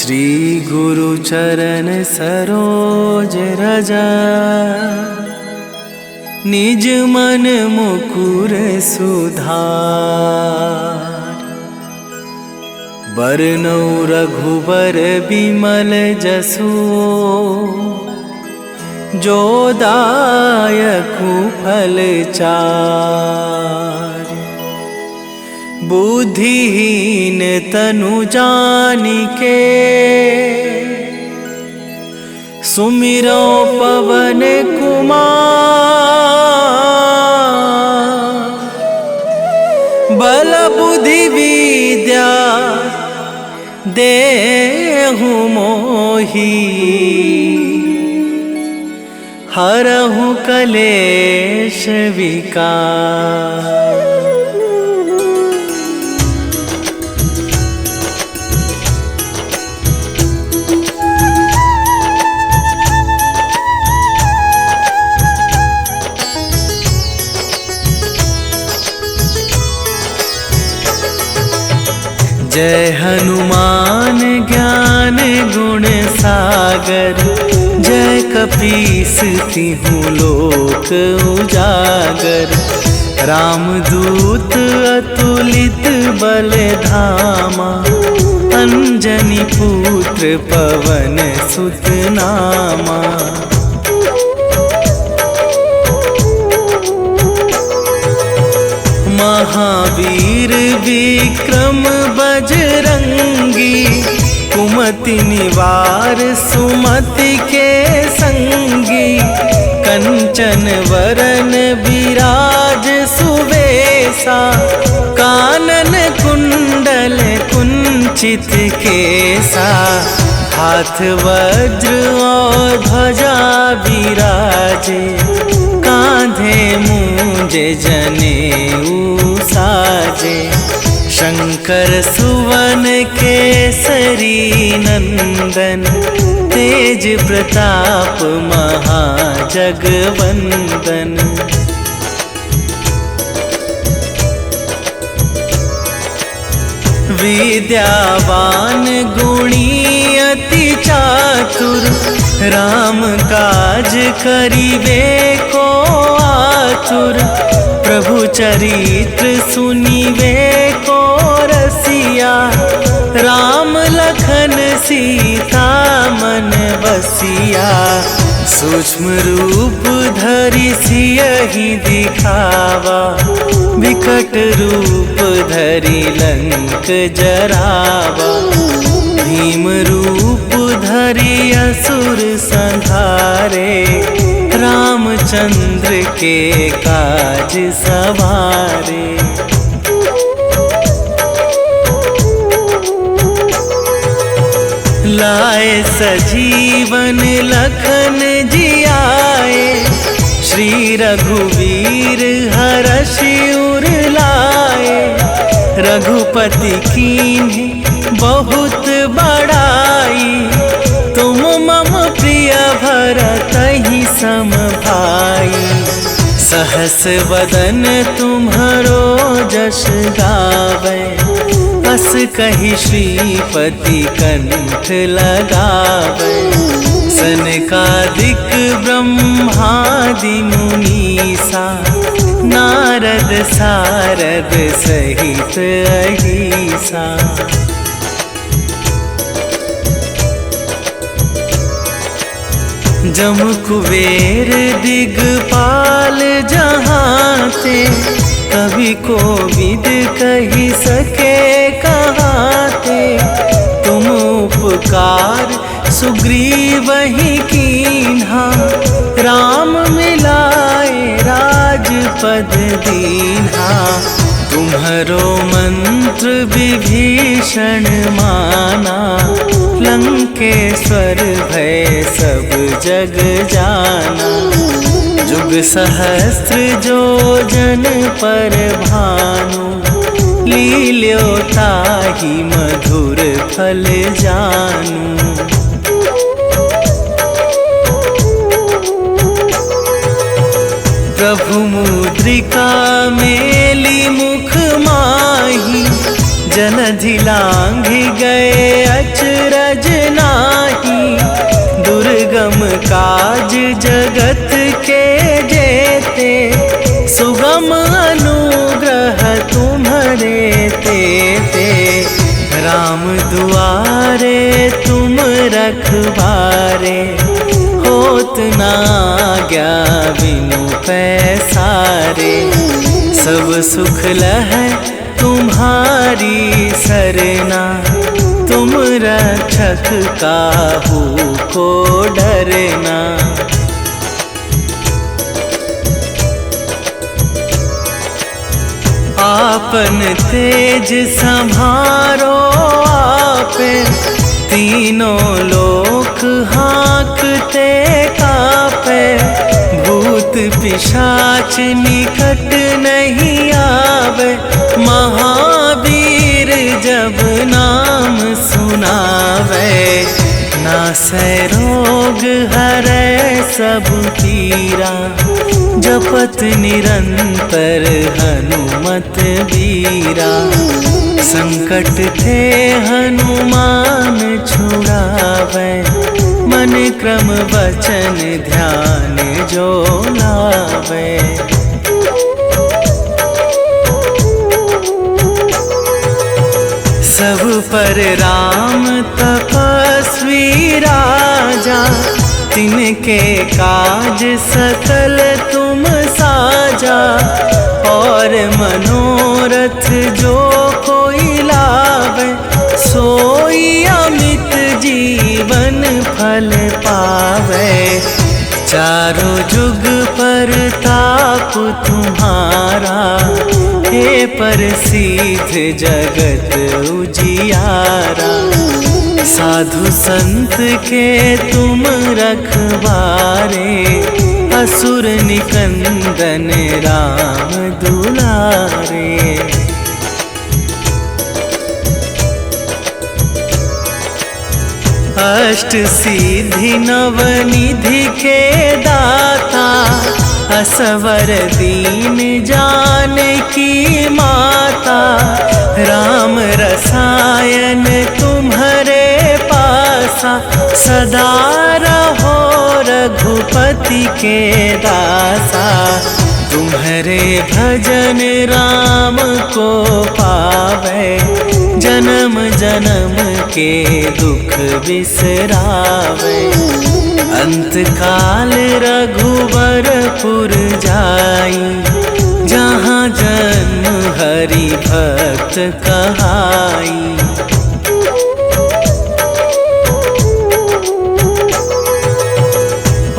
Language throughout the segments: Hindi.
श्री गुरु चरण सरोज रजा, निज मन मुकुर सुधार। बरनौ रघुबर बिमल जसु, जो दायकु फल चार। बुद्धिहीन तनु जानिके, सुमिरो पवन कुमार। बल बुद्धि विद्या देहु मोहि, हरहु कलेश विकार। जय हनुमान ज्ञान गुण सागर, जय कपीस तिहु लोक उजागर। रामदूत अतुलित बल धामा, अंजनी पुत्र पवन सुत नामा। महावीर विक्रम बजरंगी, कुमति निवार सुमति के संगी। कंचन वरन विराज सुवेशा, कानन कुंडल कुंचित केसा। हाथ वज्र और ध्वजा विराजे, कांधे मूंज जनेऊ साजे। शंकर सुवन केसरी नंदन, तेज प्रताप महाजगवंदन। विद्यावान गुणी अति चातुर, राम काज करिबे को आतुर। प्रभु चरित्र सुनिबे को रसिया, राम लखन सीता मन बसिया। सूक्ष्म रूप धरि सियहि दिखावा, विकट रूप धरि लंक जरावा। भीम रूप धरि असुर संहारे, रामचंद्र के काज सवारे। लाए सजीवन लखन जियाए, श्री रघुवीर हरषि उर लाए। रघुपति कीन्ही बहुत बड़ाई, तुम मम प्रिय भरतहि सम भाई। सहस वदन तुम्हरो जस गावै, अस कहि श्रीपति कंठ लगावै। सनकादिक ब्रह्मादि मुनीसा, नारद सारद सहित अहिसा। जम कुबेर दिगपाल जहाते, कवि कोविद कहि सके कहाते। तुम उपकार सुग्रीवहि कीन्हा, राम मिलाए राजपद दीन्हा। तुम्हरो मंत्र विभीषण माना, लंकेश्वर भय सब जग जाना। जुग सहस्त्र जो जन पर भानु, लील्यो ताहि मधुर फल जानू। प्रभु मुद्रिका मेली मुख माही, जलधि लांघि गए अचरज नाही, दुर्गम काज जगत के जेते, सुगम अनुग्रह तुम्हारे तेते। राम दुआरे तुम रखवारे, होत ना आज्ञा बिनु पैसारे। सब सुख लहै तुम्हारी सरना, तुम रक्षक काहू को डरना। आपन तेज संभारो आपे, तीनों लोक हाँकते कापे। भूत पिशाच निकट नहीं आवे, महावीर जब नाम सुनावे। नासै रोग हरै सब पीरा, जपत निरंतर हनुमत बीरा। संकट थे हनुमान छुड़ावे, मन क्रम वचन ध्यान जो लावे। सब पर राम तपस्वी राजा, तिनके काज सकल तुम साजा। और मनोरथ जो कोई लावे, सोई अमित जीवन फल पावे। चारों जुग पर ताप तुम्हारा, हे प्रसिद्ध जगत उजियारा। साधु संत के तुम रखवारे, असुर निकंदन राम दुलारे। अष्ट सिद्धि नवनिधि के दाता, असवर दीन जानकी माता। राम रसायन तुम्हारे पासा, सदा रहो रघुपति के दासा। तुम्हारे भजन राम को पावे, जन्म जन्म के दुख बिसरावे। अंत काल रघुवरपुर जाई, जहाँ जन्म हरि भक्त कहाई।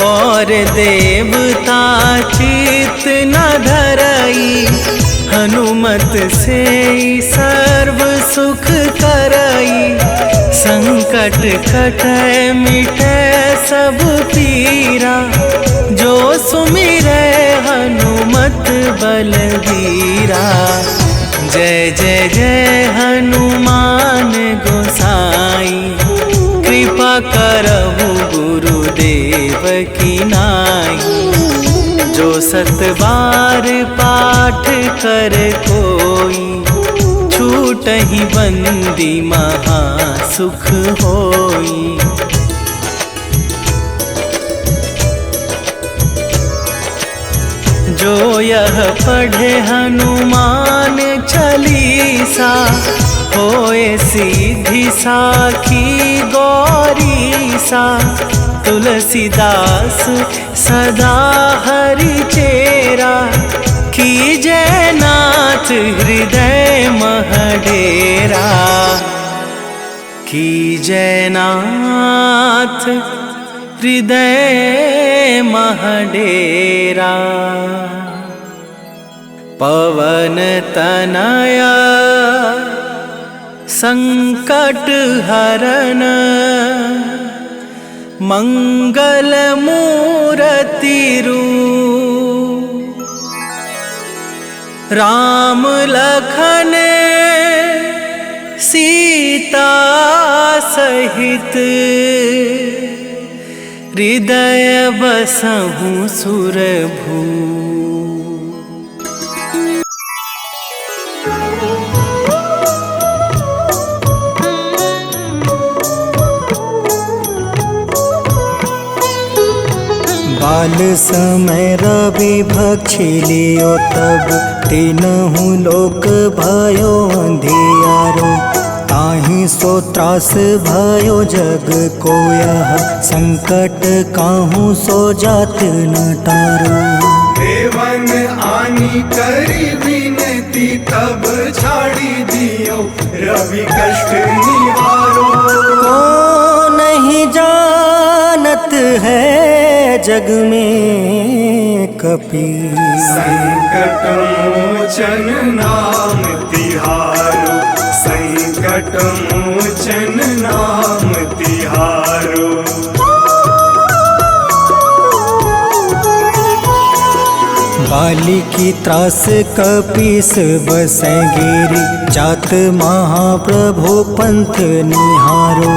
और देवता चित न धरई, हनुमत से सर्व सुख करई। संकट कटै मिटै सब पीरा, जो सुमिरै हनुमत बलबीरा। जय जय जय हनुमान गोसाई, कृपा करहु गुरुदेव की नाई। जो सत बार पाठ कर कोई, छूटहि बंदी महा सुख होई। जो यह पढ़े हनुमान चालीसा, होए सीधी साखी गौरीसा। तुलसीदास सदा हरि चेरा, कीजय नाथ हृदय महडेरा। कीजय नाथ हृदय महडेरा। पवन तनया संकट हरन, मंगल मूरति रूप। राम लखन सीता सहित, हृदय बसहु सुरभू। काल समय रवि भक्षी लियो तब तीनहु लोक भयो अंधियारो। ताहि सो त्रास भयो जग को यह संकट काहू सो जात न टारो। देवन आनी करी विनती तब छाड़ी दियो रवि कष्ट निवारो। को नहीं जानत है जग में कपि संकट मोचन नाम तिहारो। संकट मोचन नाम तिहारो। बाली की त्रास कपीस बसै गिरी। जात महाप्रभु पंथ निहारो।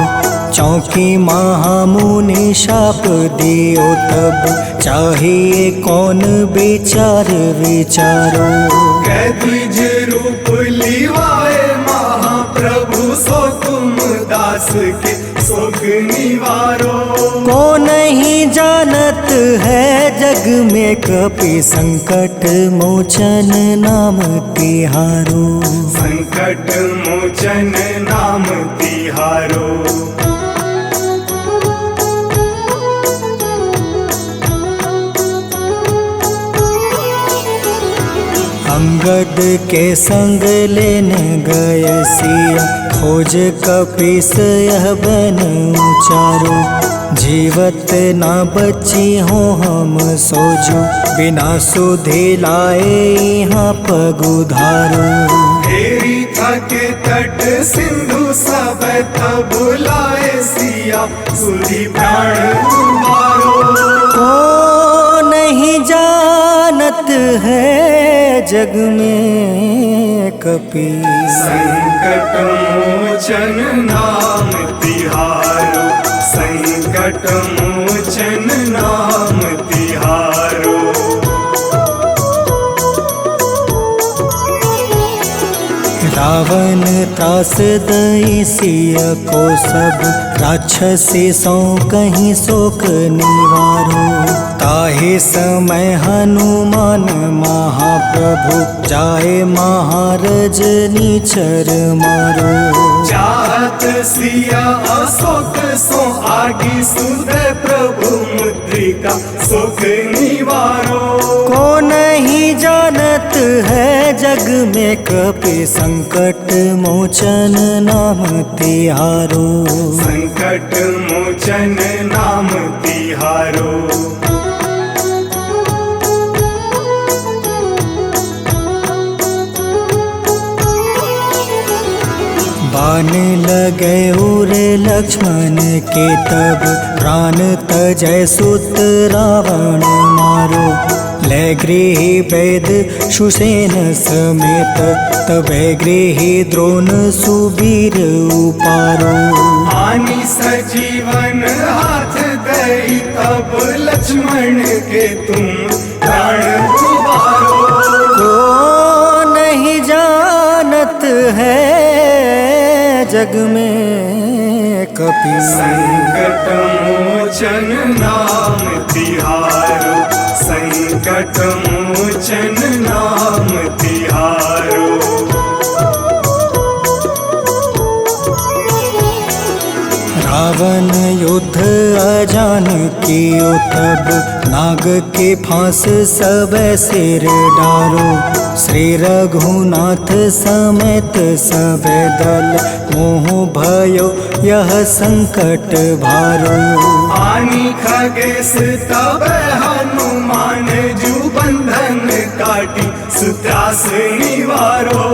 चौकी महामुनि शाप दियो तब चाहिए कौन विचार विचारो। द्विज रूप लिवाए महाप्रभु सो तुम दास के शोक निवारो। को नहीं जानत है जग में कपि संकट मोचन नाम तिहारो। संकट मोचन नाम तिहारो। अंगद के संग लेने गए सिया। खोज कपीस यह बन उचारो। जीवत ना बची हो हम सोजो। बिना सुधि लाए यहाँ पग उधारो। हेरी थके तट सिंधु सब तब लाए सिया सुधि प्राण तुम्हारो। को नहीं जानत है जग में कपि संकट मोचन नाम तिहारो। संकट मोचन नाम तिहारो। रावण त्रास दई सिया को सब। राक्षसी सो कहीं शोक निवारो। ताहि समय हनुमान महाप्रभु जाए महारज नीचर मारो। चाहत सिया अशोक सो आगी सुधे प्रभु मुद्रिका शोक निवारो। को नहीं जानत है जग में कपि संकट मोचन नाम तिहारो। संकट मोचन नाम तिहारो। बाण लगे उरे लक्ष्मण के तब प्राण तजय सुत रावण मारो। ले गृही वेद सुसेन समेत तबे गृही द्रोण सुबीर उपारो। आनी सजीवन हाथ दई तब लक्ष्मण के तुम प्राण उबारो। को नहीं जानत है जग में कपि संकट मोचन नाम तिहारो। संकट मोचन नाम तिहारो। रावण युद्ध अजान कियो तब नाग के फांस सब सिर डारो। श्री रघुनाथ समेत सब दल मोह भयो यह संकट भारो। आनी खगेश तब हनुमान जू बंधन काटी सुत्रास निवारो।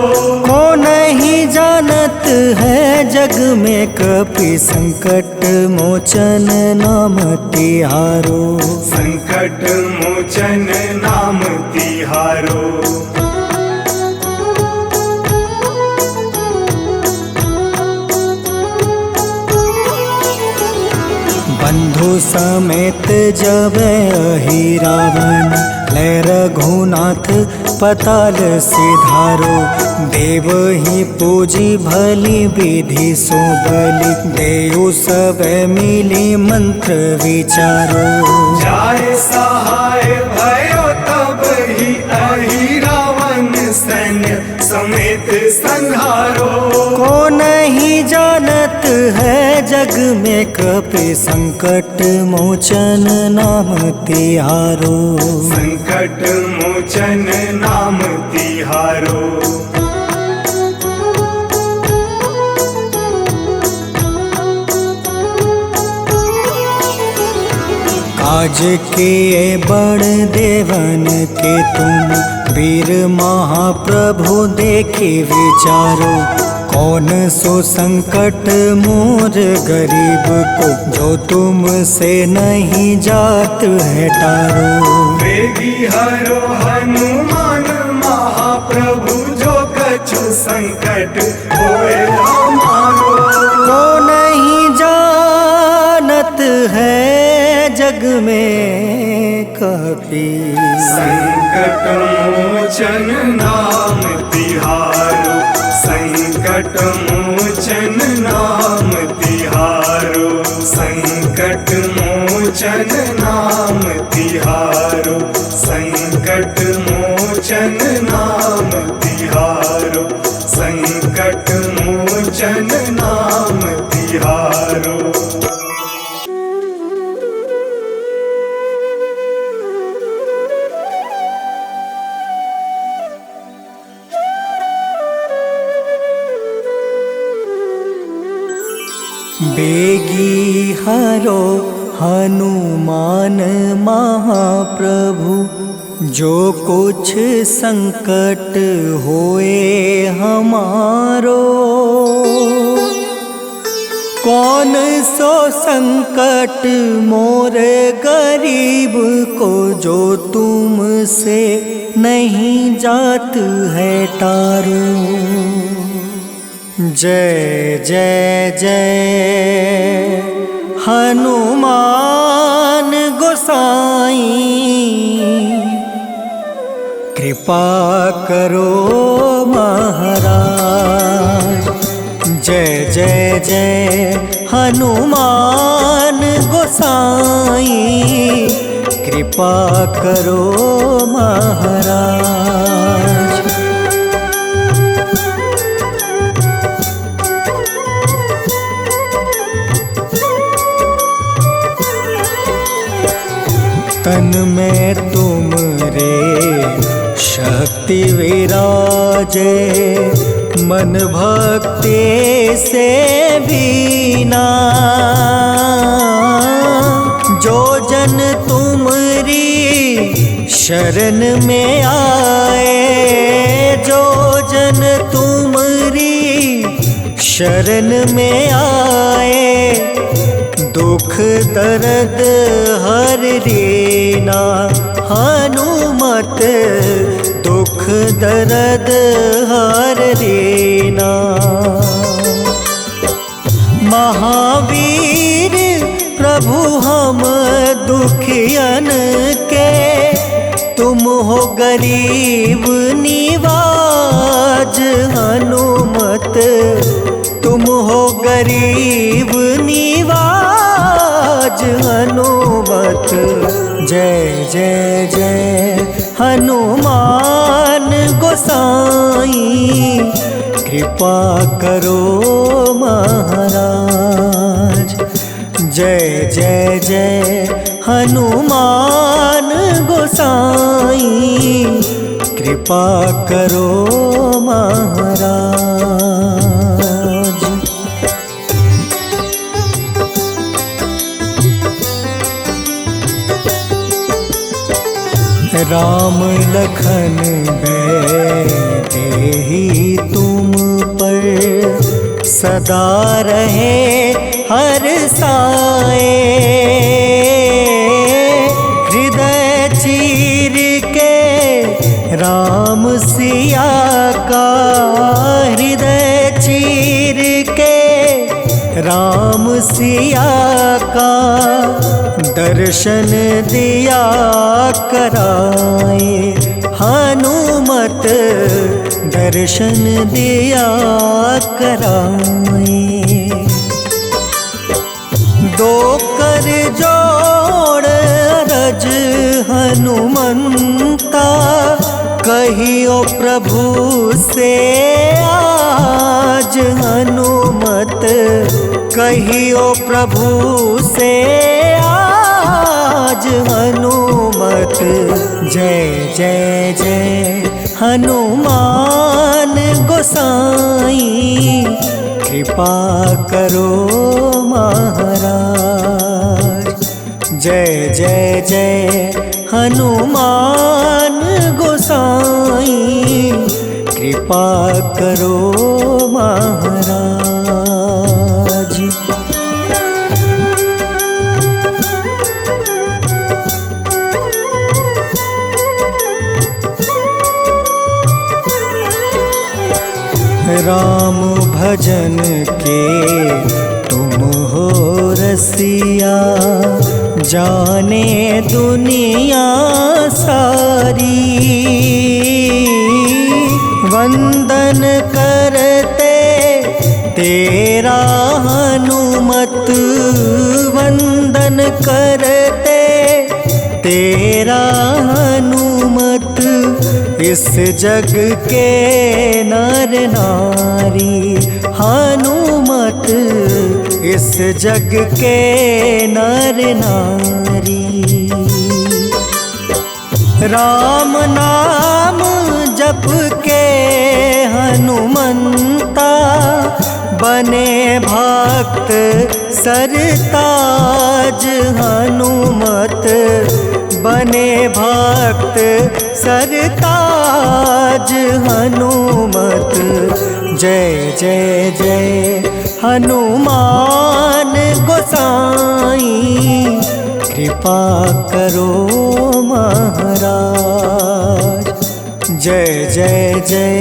को नहीं जानत है जग में कपि संकट मोचन नाम तिहारो। संकट मोचन नाम तिहारो। बंधु समेत जब अहि रावण ले रघुनाथ पताल सिधारो। देव ही पूजी भली विधि सो बलि, देव सब मिली मंत्र विचारो। जाय सहाय भयो तब ही अहि रावण सैन्य समेत संहारो। को नहीं जानत है जग में कपि संकट मोचन नाम तिहारो। संकट मोचन नाम तिहारो। काज किए बड़ देवन के तुम, वीर महाप्रभु देखे विचारो। कौन सो संकट मोर गरीब को, जो तुमसे नहीं जात है टारो। वेगी हरो हनुमान महाप्रभु, जो कछु संकट होए हमारो। को नहीं जानत है जग में कपि, संकट मोचन नाम तिहारो। संकट मोचन नाम तिहारो। संकट मोचन नाम तिहारो। संकट मोचन नाम तिहारो। संकट मोचन नाम तिहारो। बेगी हरो हनुमान महाप्रभु, जो कुछ संकट होए हमारो। कौन सो संकट मोर गरीब को, जो तुमसे नहीं जात है टारो। जय जय जय हनुमान गोसाई, कृपा करो महाराज। जय जय जय हनुमान गोसाई, कृपा करो महाराज। तन में तुम रे शक्ति विराजे, मन भक्ति से बीना। जो जन तुमरी शरण में आए, जो जन तुमरी शरण में आए, दुख दर्द हर लेना। हनुमत दुख दर्द हर लेना। महावीर प्रभु हम दुखियन के, तुम हो गरीब निवाज। हनुमत तुम हो गरीब निवाज। हनुमत जय जय जय हनुमान गोसाई, कृपा करो महाराज। जय जय जय हनुमान गोसाई, कृपा करो महाराज। राम लखन देहि तुम पर, सदा रहे हर साए। हृदय चीर के राम सिया का, हृदय चीर के राम सिया का, दर्शन दिया कराए। हनुमत दर्शन दिया कराए। दो कर जोड़ अरज हनुमंता, कहियो प्रभु से आज हनुमत, कहियो प्रभु से आज हनुमत। जय जय जय हनुमान गोसाई, कृपा करो महाराज। जय जय जय हनुमान गोसाई, कृपा करो महाराज। राम भजन के तुम हो रसिया, जाने दुनिया सारी। वंदन करते तेरा हनुमत, वंदन करते तेरा हनुमत। इस जग के नर नारी हनुमत, इस जग के नर नारी। राम नाम जप के हनुमंता, बने भक्त सरताज हनुमत, बने भक्त सरताज हनुमत। जय जय जय हनुमान गोसाई, कृपा करो महाराज। जय जय जय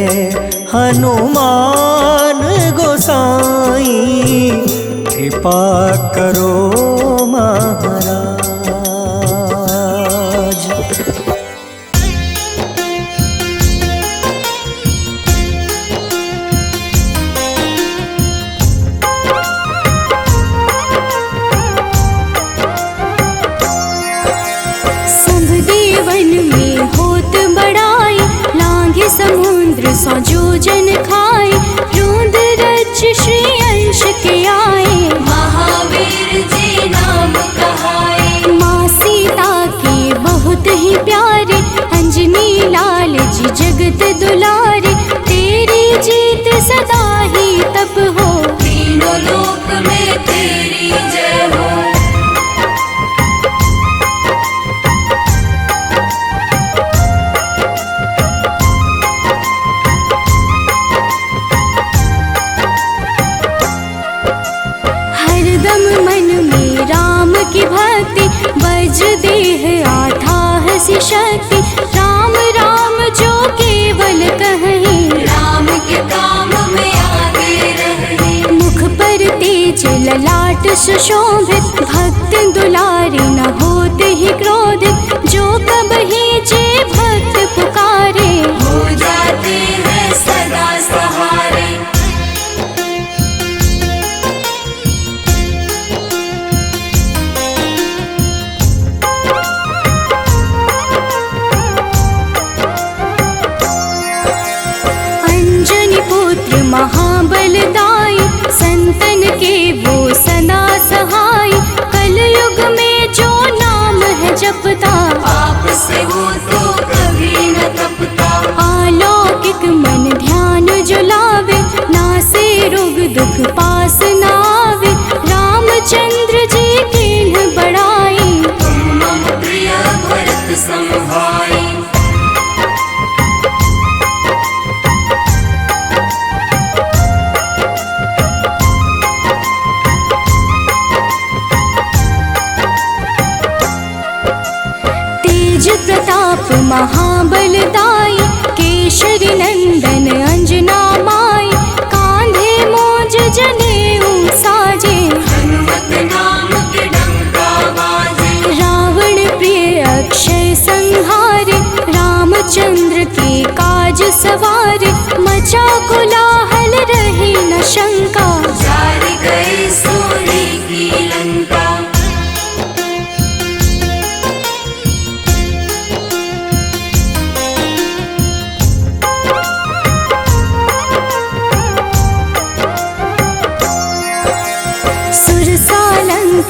हनुमान गोसाई, कृपा करो महाराज। समुद्र सौ जोजन खाए, रोंद रच श्री अंश के आए। महावीर जी नाम कहाए, माँ सीता के बहुत ही प्यारे, अंजनी लाल जी जगत दुलारे। तेरी जीत सदा ही तब हो, तीनों लोक में तेरी जय हो। की भक्ति वज्र देह आठाह सी शक्ति, राम राम जो केवल कहीं, राम के काम में आगे रहे। मुख पर तेज ललाट सुशोभित, भक्त दुलारे न होते ही क्रोधित। जो कबहि जे भक्त पुकारे, हो जाते हैं सदा सहारे। महाबलदाई, संतन के वो सदा सहाय। कलयुग में जो नाम है जपता, पाप से वो तो कभी न तपता। अलौकिक मन ध्यान जो लावे, नासे रोग दुख पास न आवे। रामचंद्र जी किन्ह बड़ाई, तुम मम प्रिय भरत सम भाई। प्रताप महाबलदाई, केशरी नंदन अंजना माई। कांधे मोज जने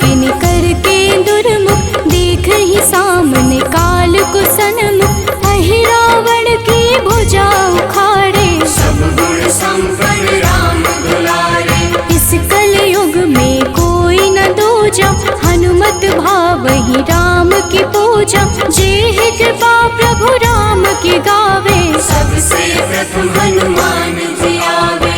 किन करके दुर्मुख, देख ही सामने काल को सन्मुख, अहि रावण की भुजा उखाड़े, सब गुण संपन्न राम दुलारे। इस कलयुग में कोई न दूजा, हनुमत भावहि राम की पूजा, जेहि कृपा प्रभु राम की गावे, सबसे प्रथम हनुमान जी आवे।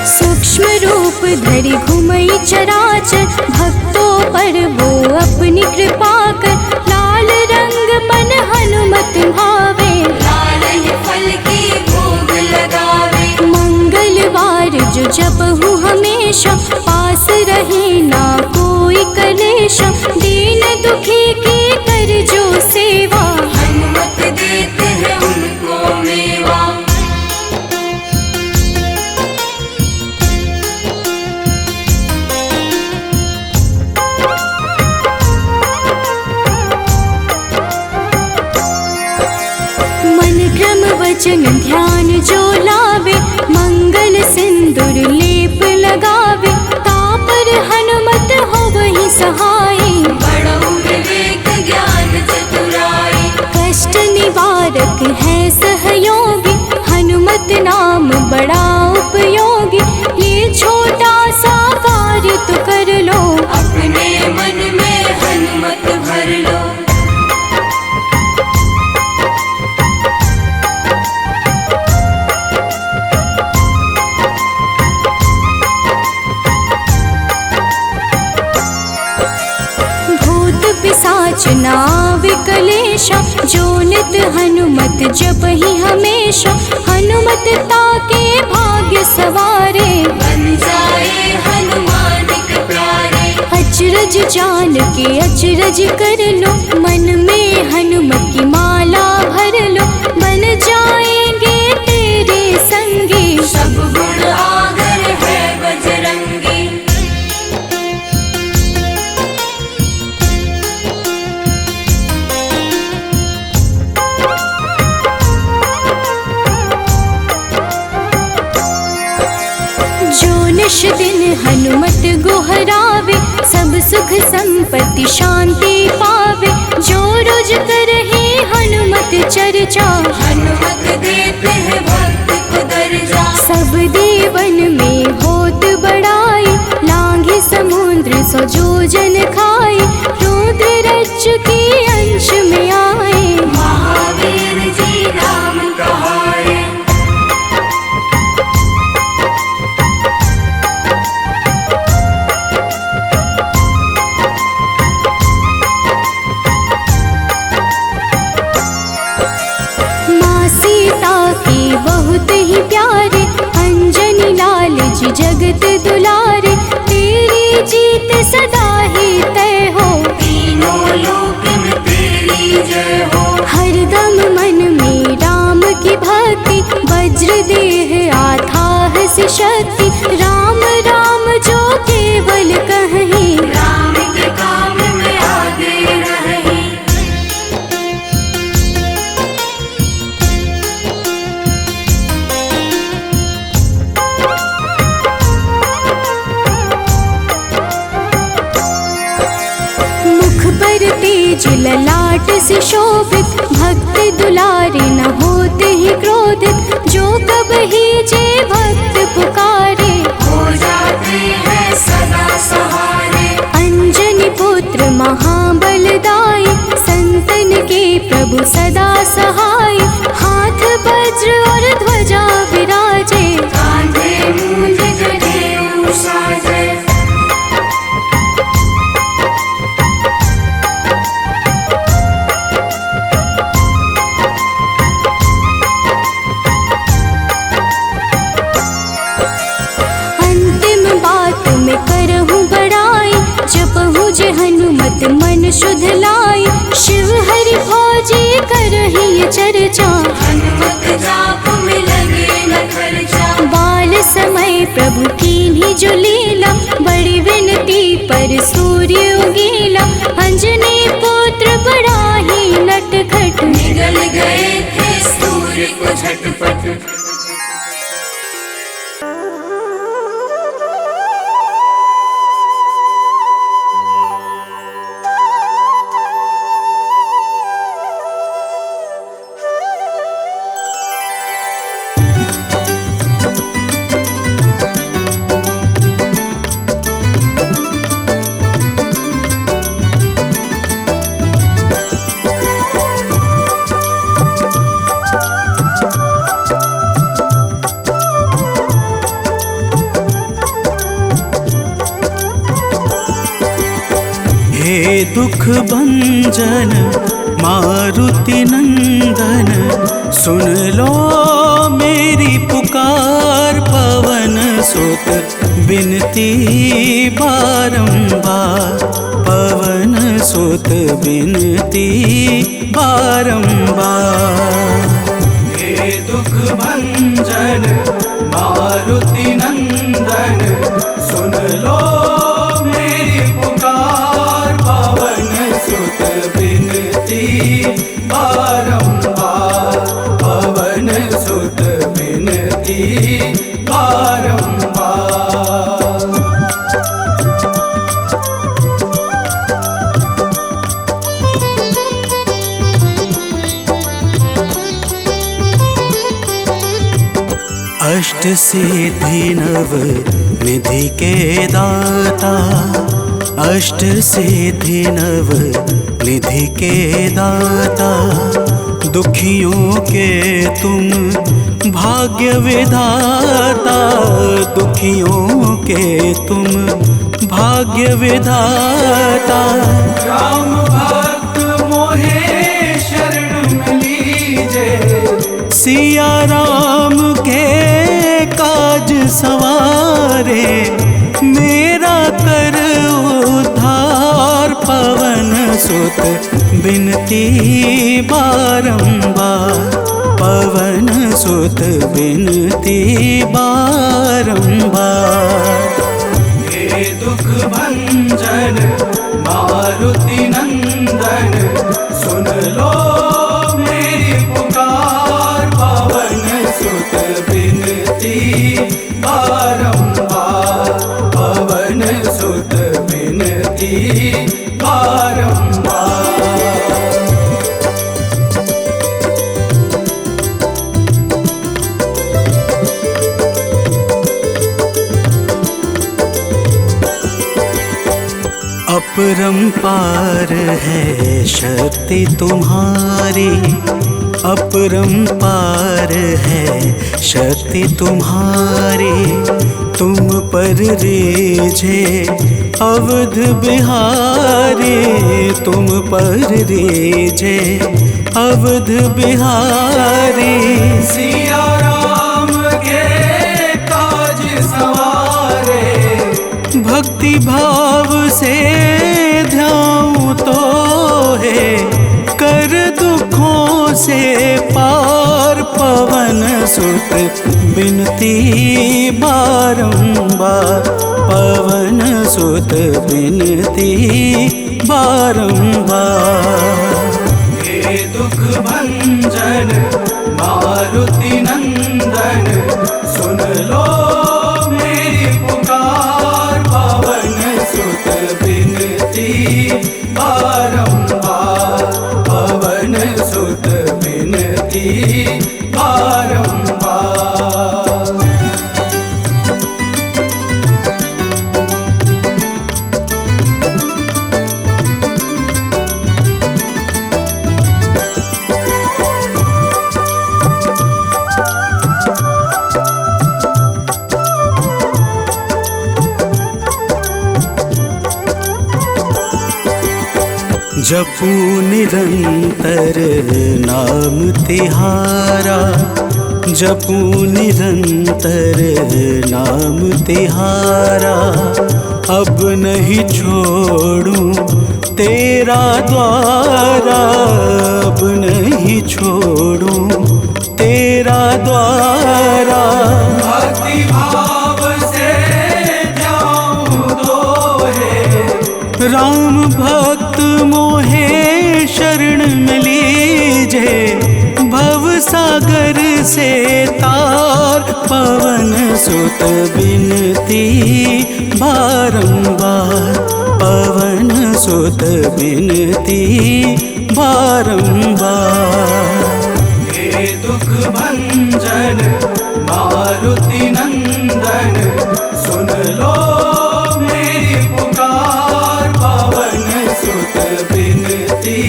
सूक्ष्म रूप धरि घुमई चराचर, भक्तों पर वो अपनी कृपा कर, लाल रंग मन हनुमत भावे, लाल ही फल की भोग लगावे। मंगलवार जो जपहु हमेशा, पास रहे ना कोई कलेशा, दीन दुखी की कर जो सेवा, हनुमत देते हैं उनको मेवा। मन क्रम वचन ध्यान जो लावे, मंगल सिंदूर लेप लगावे, तापर हनुमत हो वही सहाय, बड़ऊ विवेक ज्ञान चतुराई। कष्ट निवारक है सहयोगी, हनुमत नाम बड़ा उपयोगी, ये छोटा सा कार्य तो कर लो, अपने मन में हनुमत भर लो। भूत पिशाच नाव कलेशा, जो नित हनुमत जपहि हमेशा, हनुमत ताके भाग्य सवारे, बन जाए हनुमान के प्यारे। अचरज जान के अचरज कर लो, मन में हनुमत की माला भर लो, बन जाएंगे तेरे संगी, सब गुण आगर है बजरंगी। जो निश दिन हनुमत गोहरावे, सब सुख संपत्ति शांति पावे, जो रोज करहे हनुमत चर्चा, हनुमत देते हैं भक्त को दर्जा। सब देवन में होत बड़ाई, लांघे समुद्र सो जो जन खाए, रुद्र रज के अंश में आए, महावीर जी राम कहाए। माँ सीता के बहुत ही प्यारे, अंजनी लाल जी जगत दुलारे, तेरी जीत सदा ही तय हो, तीनों लोक में तेरी जय हो। हरदम मन में राम की भक्ति, वज्र देह आथाह से शक्ति, राम राम जो केवल कहीं, राम के काम में आगे रहे। मुख पर तेज ललाट से शोभित, भक्त दुलारे न होते ही क्रोधित, जो कब ही जे भक्त पुकारे, हो जाते हैं सदा सहारे। अंजनी पुत्र महाबलदाई, संतन के प्रभु सदा सहाय, हाथ वज्र और ध्वजा विराजे, कांधे मूंज जनेऊ साजे। अंतिम बात में करहूँ बड़ाई, जपहु जे हनुमत मन शुद्ध लाई, शिव हरि फौजी करहि ये चर्चा, हनुमत जाप में लगे न खर्चा। बाल समय प्रभु कीन्ही जो लीला, बड़ी विनती पर सूर्य उगीला, अंजनी पुत्र पुत्र बड़ा ही नटखट, निगल गए थे सूर्य को झटपट। हे दुख भंजन मारुति नंदन, सुन लो मेरी पुकार। पवन सुत बिनती बारंबार, पवन सुत बिनती बारंबार। हे दुख भंजन मारुति नंदन, सुन लो मेरी पुकार। पवन सुत बिनती बारंबार, पवन सुत बिनती बारंबार। अष्ट सिद्धि नव निधि के दाता, अष्ट सिद्धि नव निधि के दाता। दुखियों के तुम भाग्य विधाता, दुखियों के तुम भाग्य विधाता। राम भक्त मोहे शरण लीजे, सिया राम के काज सवारे। मेरा कर उद्धार, पवन सुत बिनती बारंबार, पवन सुत बिनती बारंबार। हे दुख भंजन मारुति नंदन, सुन लो मेरी पुकार। पवन सुत बिनती बारंबार, पवन सुत बिनती बारंबार। अपरंपार है शक्ति तुम्हारी, अपरंपार है शक्ति तुम्हारी। तुम पर रीझे अवध बिहारी, तुम पर रीझे अवध बिहारी। सिया राम के काज सवारे, भक्ति भाव से ध्याऊं तो है कर दुखों से पार। पवन सुत बिनती बारंबार, पवन सुत बिनती बारंबार। हे दुख भंजन मारुति नंदन, सुन लो मेरी पुकार। पवन सुत बिनती बारंबार, पवन सुत बिनती बारंबार। जपू निरंतर नाम तिहारा, जपू निरंतर नाम तिहारा। अब नहीं छोड़ूं तेरा द्वारा, अब नहीं छोड़ूं तेरा द्वारा। भक्ति भाव से ध्याऊं तो है राम भक्त मोहे से तार पवन सुत बिनती बारंबार, पवन सुत बिनती बारंबार। हे दुख भंजन मारुति नंदन, सुन लो मेरी पुकार, पवन सुत बिनती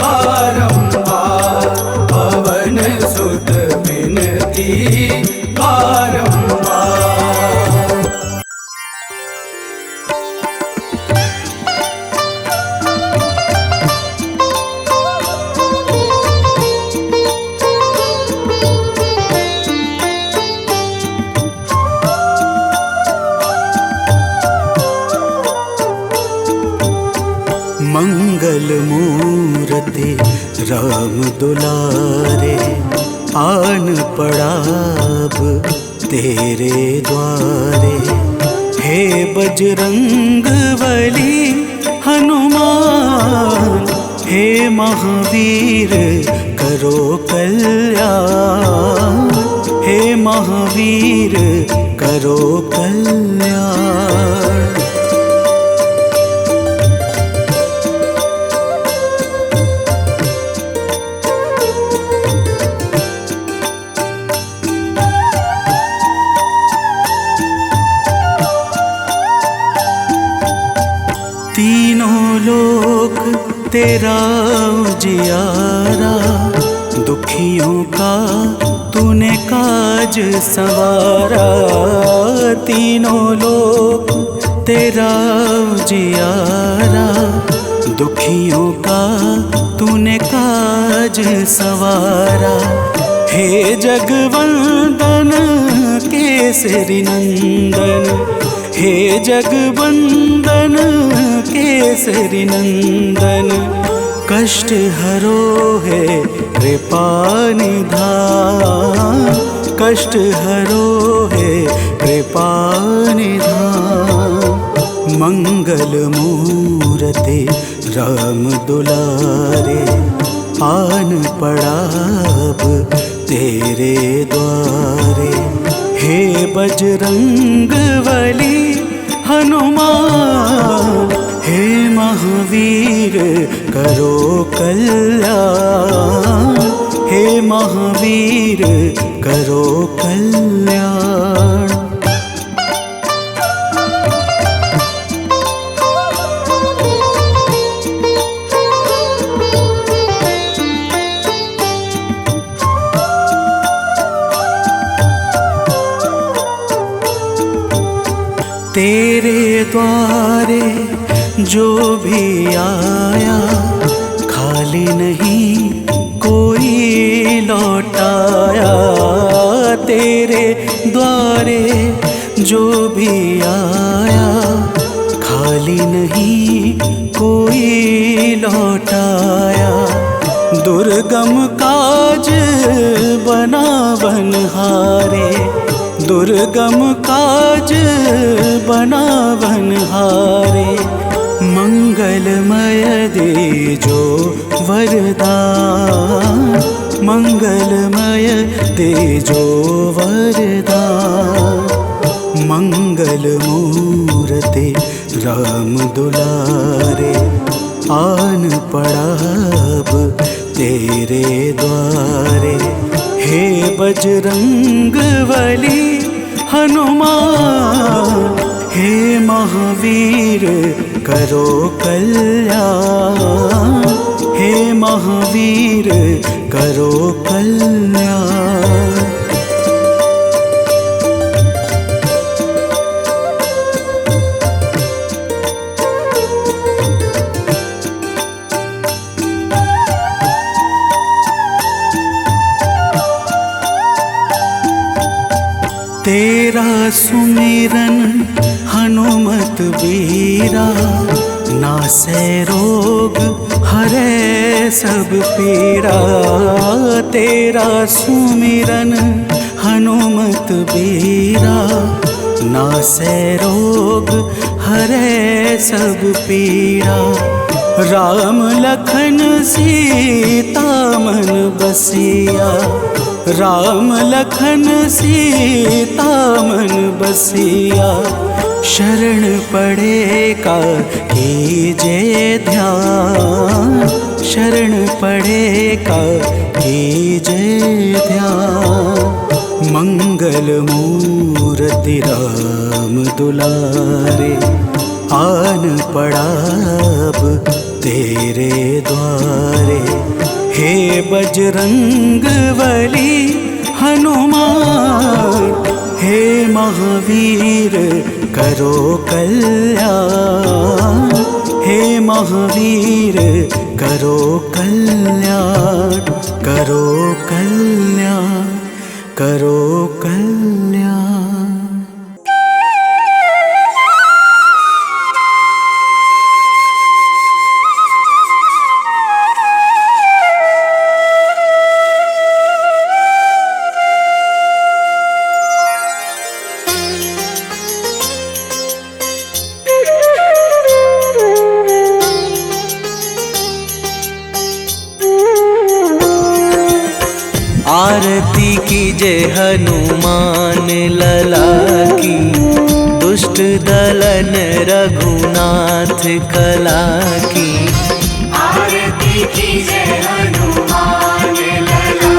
बारंबार, पवन सुत बिनती बारंबार। मंगल मूर्ति राम दुलारे, आन पड़ा अब तेरे द्वारे। हे बजरंग बली हनुमान, हे महावीर करो कल्याण, हे महावीर करो कल्याण। तीनों लोक तेरा उजियारा, दुखियों का तूने काज संवारा। तीनों लोक तेरा उजियारा, दुखियों का तूने काज संवारा। हे जगवंदन केसरी नंदन, हे जगवंदन केसरी नंदन, कष्ट हरो है कृपा निधान, कष्ट हरो है कृपा निधान। मंगल मूर्ति राम दुलारे, आन पड़ा अब तेरे द्वारे। हे बजरंग बली हनुमान, हे महावीर करो कल्याण, हे महावीर करो कल्याण। तेरे द्वारे जो भी आया, खाली नहीं कोई लौटाया। तेरे द्वारे जो भी आया, खाली नहीं कोई लौटाया। दुर्गम काज बना बनहारे, दुर्गम काज बना बनहारे। मंगलमय दे जो वरदान, मंगलमय दे जो वरदान। मंगल मूर्ति राम दुलारे, आन पड़ा अब तेरे द्वारे। हे बजरंग बली हनुमान, हे महावीर करो कल्याण, हे महावीर करो कल्याण। तेरा सुमिरन हनुमत बीरा, नासै रोग हरै सब पीड़ा। तेरा सुमिरन हनुमत बीरा, नासै रोग हरै सब पीड़ा। राम लखन सीता मन बसिया, राम लखन सीता मन बसिया, शरण पड़े का कीजे ध्यान, शरण पड़े का कीजे ध्यान। मंगल मूर्ति राम दुलारे, आन पड़ा अब तेरे द्वारे। हे बजरंग बली हनुमान, हे महावीर करो कल्याण, हे महावीर करो कल्याण, करो कल्याण, करो कल्याण। आरती कीजे हनुमान लला की, दुष्ट दलन रघुनाथ कला की। आरती कीजे हनुमान लला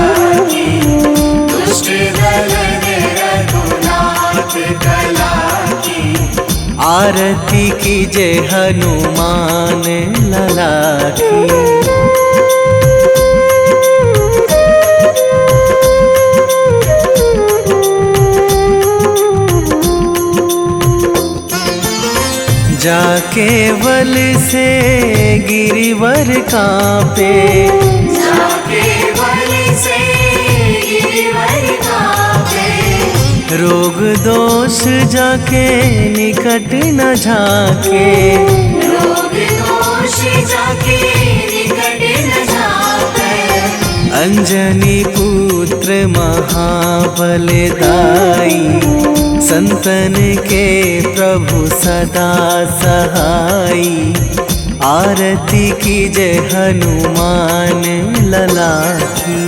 की, दुष्ट दलन रघुनाथ कला की। आरती कीजे हनुमान लला की। जाके बल से गिरिवर कांपे, जाके बल से गिरिवर कांपे। रोग दोष जाके निकट न झाके, रोग दोष जाके निकट न झाके। अंजनी पुत्र महाबल दाई, संतन के प्रभु सदा सहाई। आरती कीजे हनुमान लला की।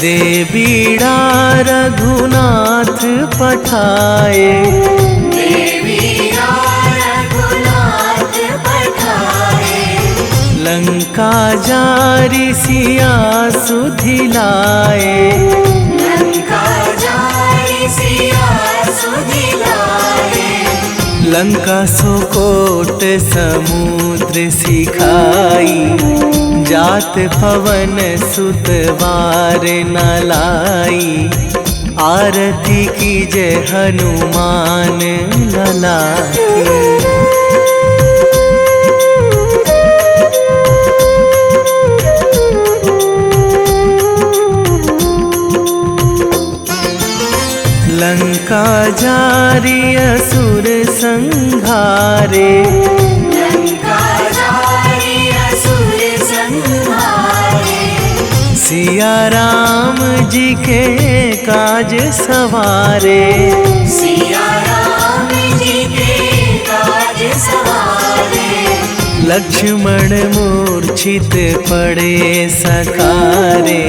दे बीड़ा रघुनाथ पठाए, लंका जारी सिया सुधिलाए, लंका जारी सिया सुधिलाए। लंका सुकोट समुद्र सिखाई, जात पवन सुत वार न लाई। आरती कीजे हनुमान लला की। लंका जारी असुर संहारे, लंका जारी असुर संहारे। सिया राम जी के काज सवारे, सिया राम जी के काज सवारे। लक्ष्मण मूर्छित पड़े सकारे,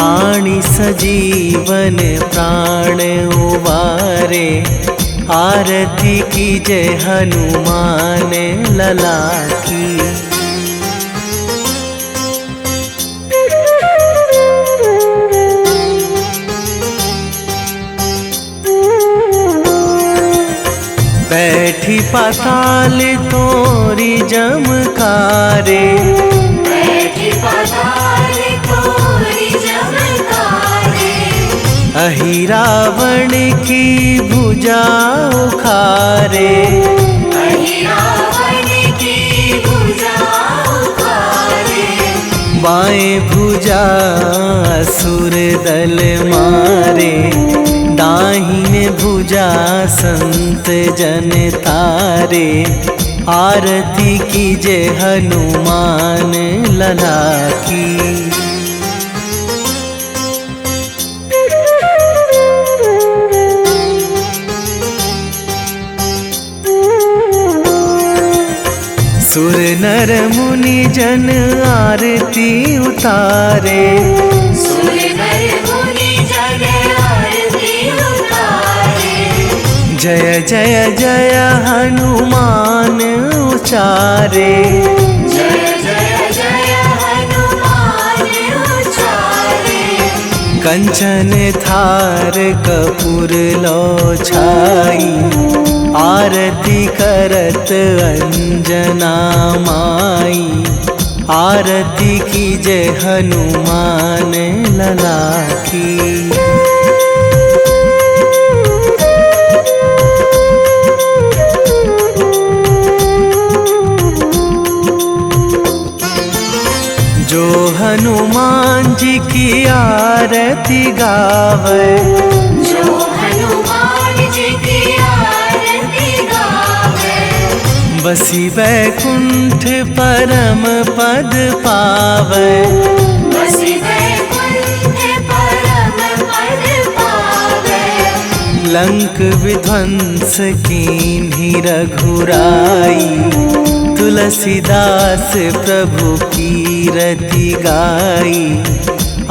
आणी सजीवन प्राण उबारे। आरती कीजे हनुमान लला की। बैठी पाताल तोरी जमकारे, बैठी पाताल तोरी जमकारे। अहि रावण की भुजा उखारे, अहि रावण की भुजा उखारे। बाएं भुजा असुर दल मारे, दाहिने भुजा संत जन तारे। आरती कीजे हनुमान लला की। नर मुनि जन आरती उतारे। सुर नर मुनि जन आरती उतारे। जय जय जय हनुमान उचारे। जय जय जय हनुमान उचारे। कंचन थार कपूर लो छाई, आरती करत अंजना माई। आरती कीजय हनुमान लला की। जो हनुमान जी की आरती गावे। जो हनुमान जी की आरती गावे। बसी बैकुंठ परम पद पावे। बसी बैकुंठ परम पद पावे। लंक विध्वंस कीन्ही रघुराई। तुलसीदास प्रभु कीरति गाई।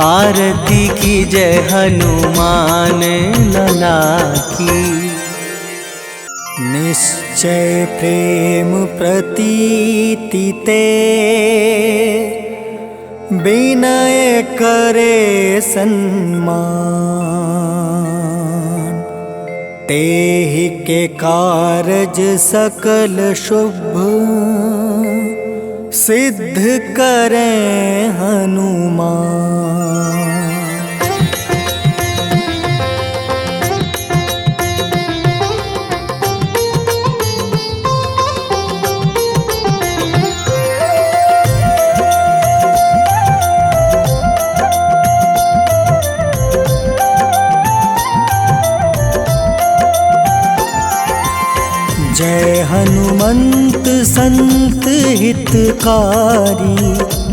आरती की जय हनुमान लला की। निश्चय प्रेम प्रतीति ते, विनय करे सन्मान। तेहि के कारज सकल शुभ, सिद्ध करें हनुमान। जय हनुमंत संत हितकारी।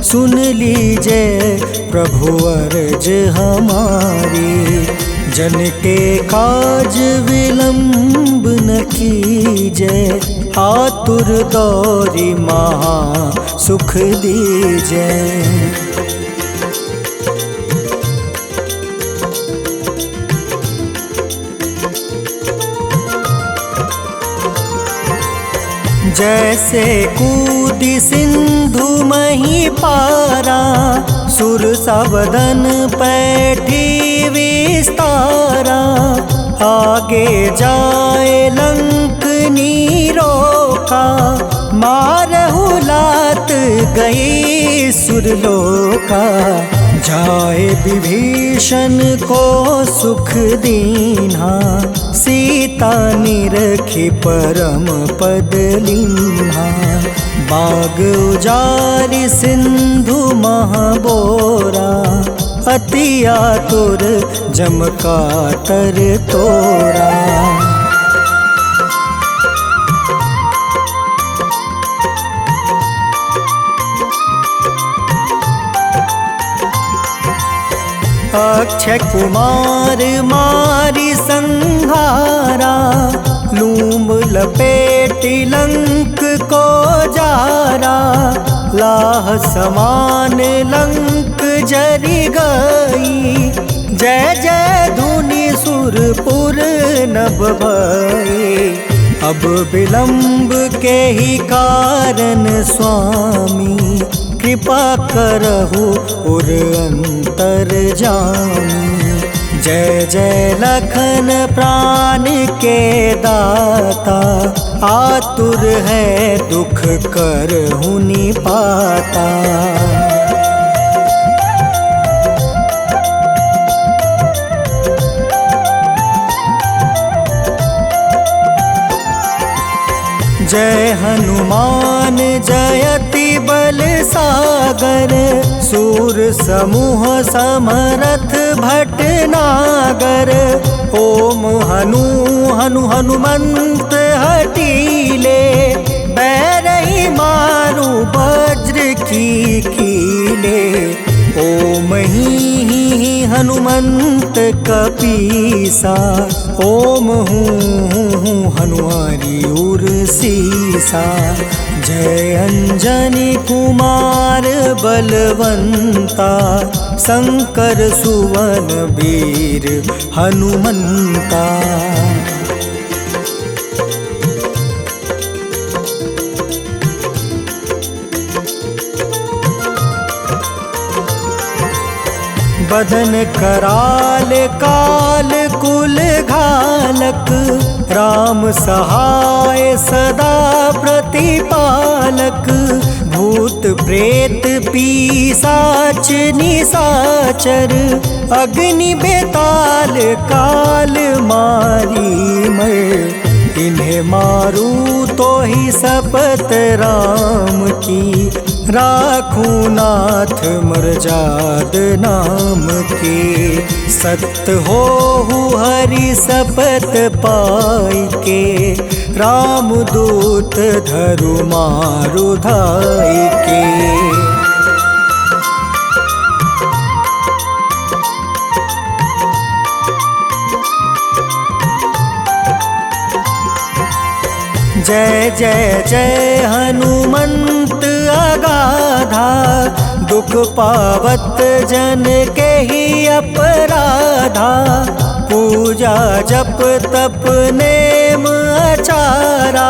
सुन लीजय प्रभु अर्ज हमारी। जन के काज विलंब न कीजय। आतुर दौरी महा सुख दीजय। जैसे कूदी सिंधु मही पारा। सुर सबदन पैठी विस्तारा। आगे जाए लंक नीरोका। मारहु लात गई सुरलोका। जाए विभीषण को सुख दीन्हा। सीता निरखी परम पद लीन्हा। बाग उजारि सिंधु महाबोरा। अति आतुर जम कातर तोरा। अक्षय कुमार मारी संहारा। लूम लपेटी लंक को जारा। लाह समान लंक जरी गई। जय जय धुनि सुरपुर नभ भई। अब विलंब के ही कारण स्वामी। कृपा करहु उर अंतर जामी। जय जय लखन प्राण के दाता। आतुर है दुख करहु निपाता। जय हनुमान जयति बल सागर। सूर समूह समरथ भटनागर। ओम हनु हनु हनुमंत हटीले। बैरही मारू वज्र की कीले। ओम ही हनुमंत कपीसा। ओम हूँ हनुमारी उर सीसा। जय अंजनी कुमार बलवंता, शंकर सुवन वीर हनुमंता। बदन कराल काल कुल घालक, राम सहाय सदा प्रतिपालक। भूत प्रेत पिशाच निशाचर, अग्नि बेताल काल मारी मर। इन्हें मारू तो ही शपथ राम की, राखूं नाथ मर्जाद नाम के। सत्य हो हरि शपथ पाई के, राम दूत धरु मारु धाई के। जय जय जय हनुमंत अगाधा, दुख पावत जन के ही अपराधा। पूजा जप तप नेम आचारा,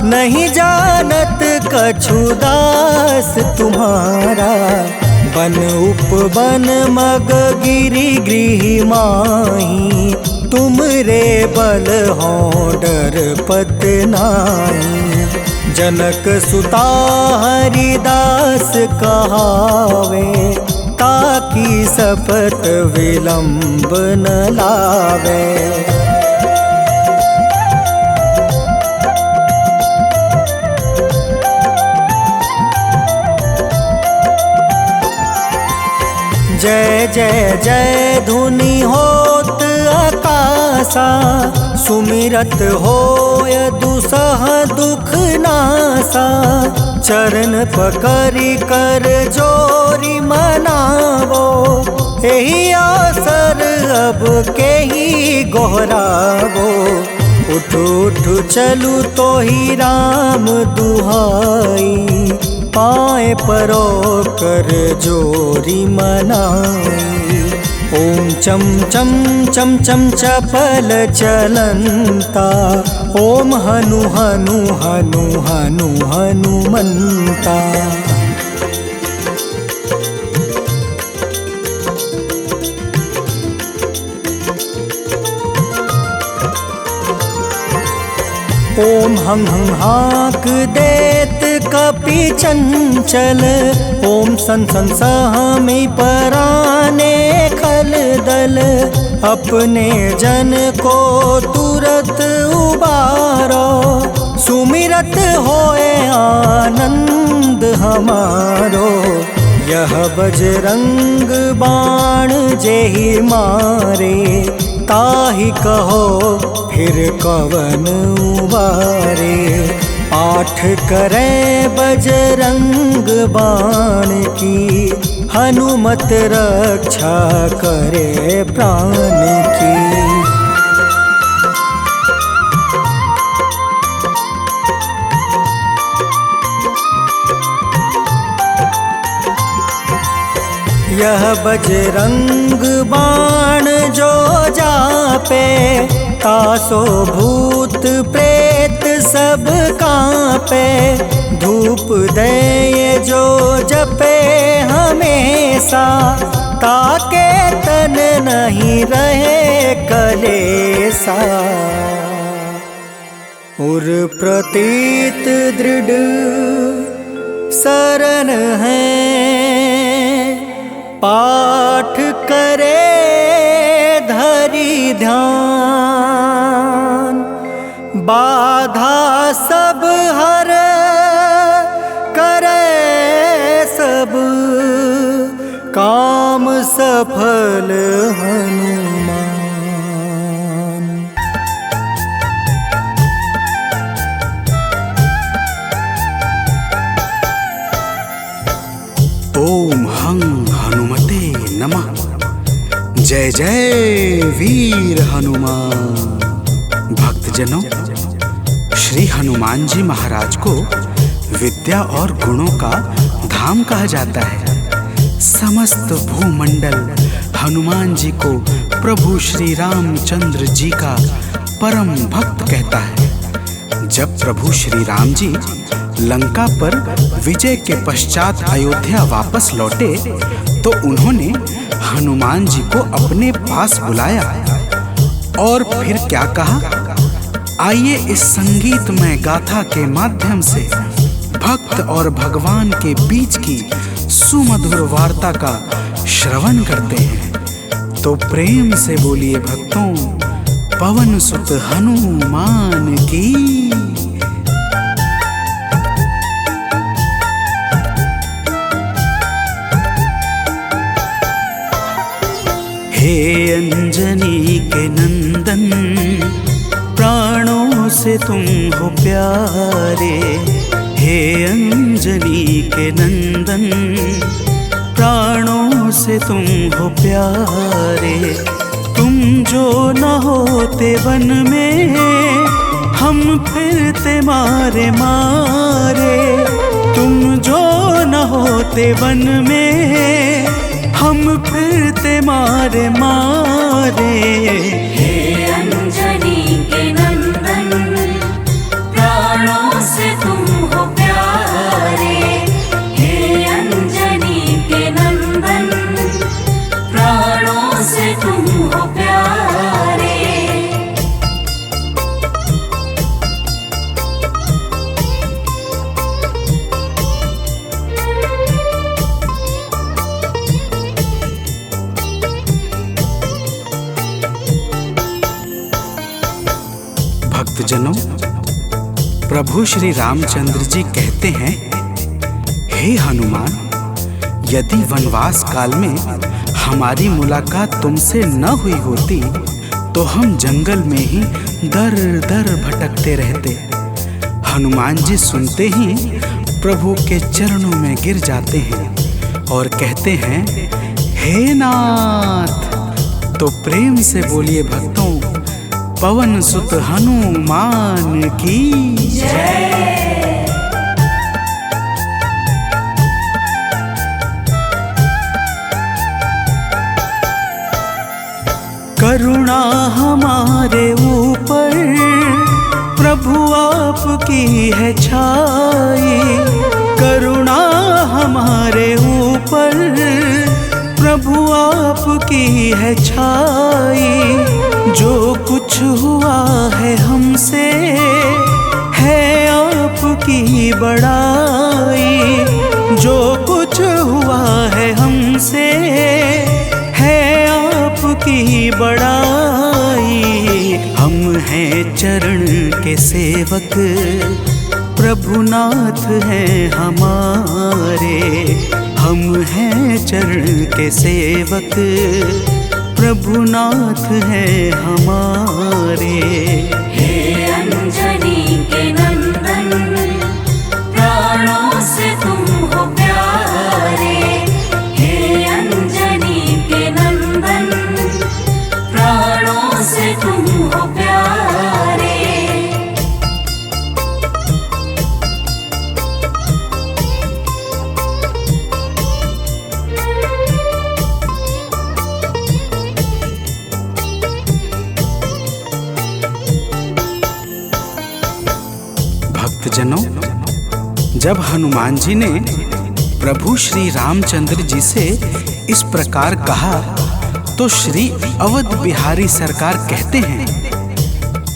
नहीं जानत कछु दास तुम्हारा। बन उपवन मग गिरि गृह माही, तुम रे बल हो डर पत नाई। जनक सुता हरिदास कहावे, ताकि शपथ विलंब न लावे। जय जय जय धुनि होत आकाशा, सुमिरत होय दुसह दुख नासा। चरण पकड़ि कर जोरी मनावो, एही आसर अब के ही गोहरावो। उठ उठ चलू तो ही राम दुहाई, पाए परो कर जोरी मनाई। ओम चम चम चम चम चपल चलंता, ओम हनु हनु हनु हनु हनुमंता। ओम हं हं हाक देत कपि चंचल, ओम सन सन सहमी पराने खल दल। अपने जन को तुरत उबारो, सुमिरत होए आनंद हमारो। यह बजरंग बाण जेहि मारे, ताहि कहो फिर कवन उबारे। पाठ करें बजरंग बाण की, हनुमत रक्षा करे प्राण की। यह बजरंग बाण जो जापे, तासो भूत प्रेत सब कांपे। धूप दे जो जपे हमेशा, ताके तन नहीं रहे कलेसा। उर प्रतीत दृढ़ शरण है, पाठ करे धरि ध्यान। बाधा सब हर करे सब, काम सफल हनुमान। ओम हं हनुमते नमः। जय जय वीर हनुमान। भक्तजनों, श्री हनुमान जी महाराज को विद्या और गुणों का धाम कहा जाता है। समस्त भूमंडल हनुमान जी को प्रभु श्री रामचंद्र जी का परम भक्त कहता है। जब प्रभु श्री राम जी लंका पर विजय के पश्चात अयोध्या वापस लौटे तो उन्होंने हनुमान जी को अपने पास बुलाया और फिर क्या कहा, आइए इस संगीतमय गाथा के माध्यम से भक्त और भगवान के बीच की सुमधुर वार्ता का श्रवण करते हैं। तो प्रेम से बोलिए भक्तों, पवन सुत हनुमान की। हे अंजनी के नंदन, प्राणों से तुम हो प्यारे। हे अंजनी के नंदन, प्राणों से तुम हो प्यारे। तुम जो न होते वन में, हम फिरते मारे मारे। तुम जो न होते वन में, हम फिरते मारे मारे। हे अंजनी के नंदन, प्राणों से तुम हो प्यारे। हे अंजनी के नंदन, प्राणों से तुम हो प्यारे। भक्तजनों, प्रभु श्री रामचंद्र जी कहते हैं, हे हनुमान, यदि वनवास काल में हमारी मुलाकात तुमसे न हुई होती तो हम जंगल में ही दर दर भटकते रहते। हनुमान जी सुनते ही प्रभु के चरणों में गिर जाते हैं और कहते हैं, हे नाथ। तो प्रेम से बोलिए भक्तों, पवन सुत हनुमान की जय। करुणा हमारे ऊपर प्रभु आपकी है छाई। करुणा हमारे ऊपर प्रभु आपकी है छाई। जो कुछ हुआ है हमसे है आपकी बड़ाई। जो कुछ हुआ है हमसे है आपकी बड़ाई। हम हैं चरण के सेवक, प्रभुनाथ हैं हमारे। हम हैं चरण के सेवक, प्रभुनाथ हैं हमारे। हे अंजनी के नंदन, प्राणों से तुम हो प्यारे। हे अंजनी के नंदन, प्राणों से तुम हो प्यारे। भक्तजनों, जब हनुमान जी ने प्रभु श्री रामचंद्र जी से इस प्रकार कहा तो श्री अवध बिहारी सरकार कहते हैं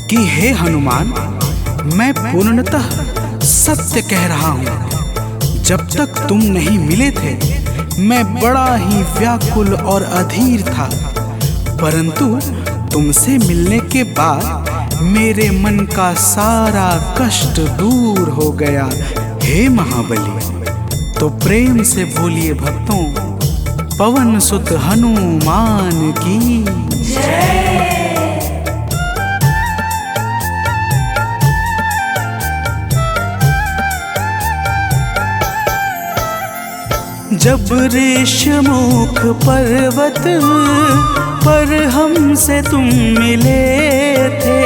कि हे हनुमान, मैं पूर्णतः सत्य कह रहा हूँ। जब तक तुम नहीं मिले थे मैं बड़ा ही व्याकुल और अधीर था, परंतु तुमसे मिलने के बाद मेरे मन का सारा कष्ट दूर हो गया, हे महाबली। तो प्रेम से बोलिए भक्तों, पवन सुत हनुमान की जय। जब ऋषमुख पर्वत पर हमसे तुम मिले थे।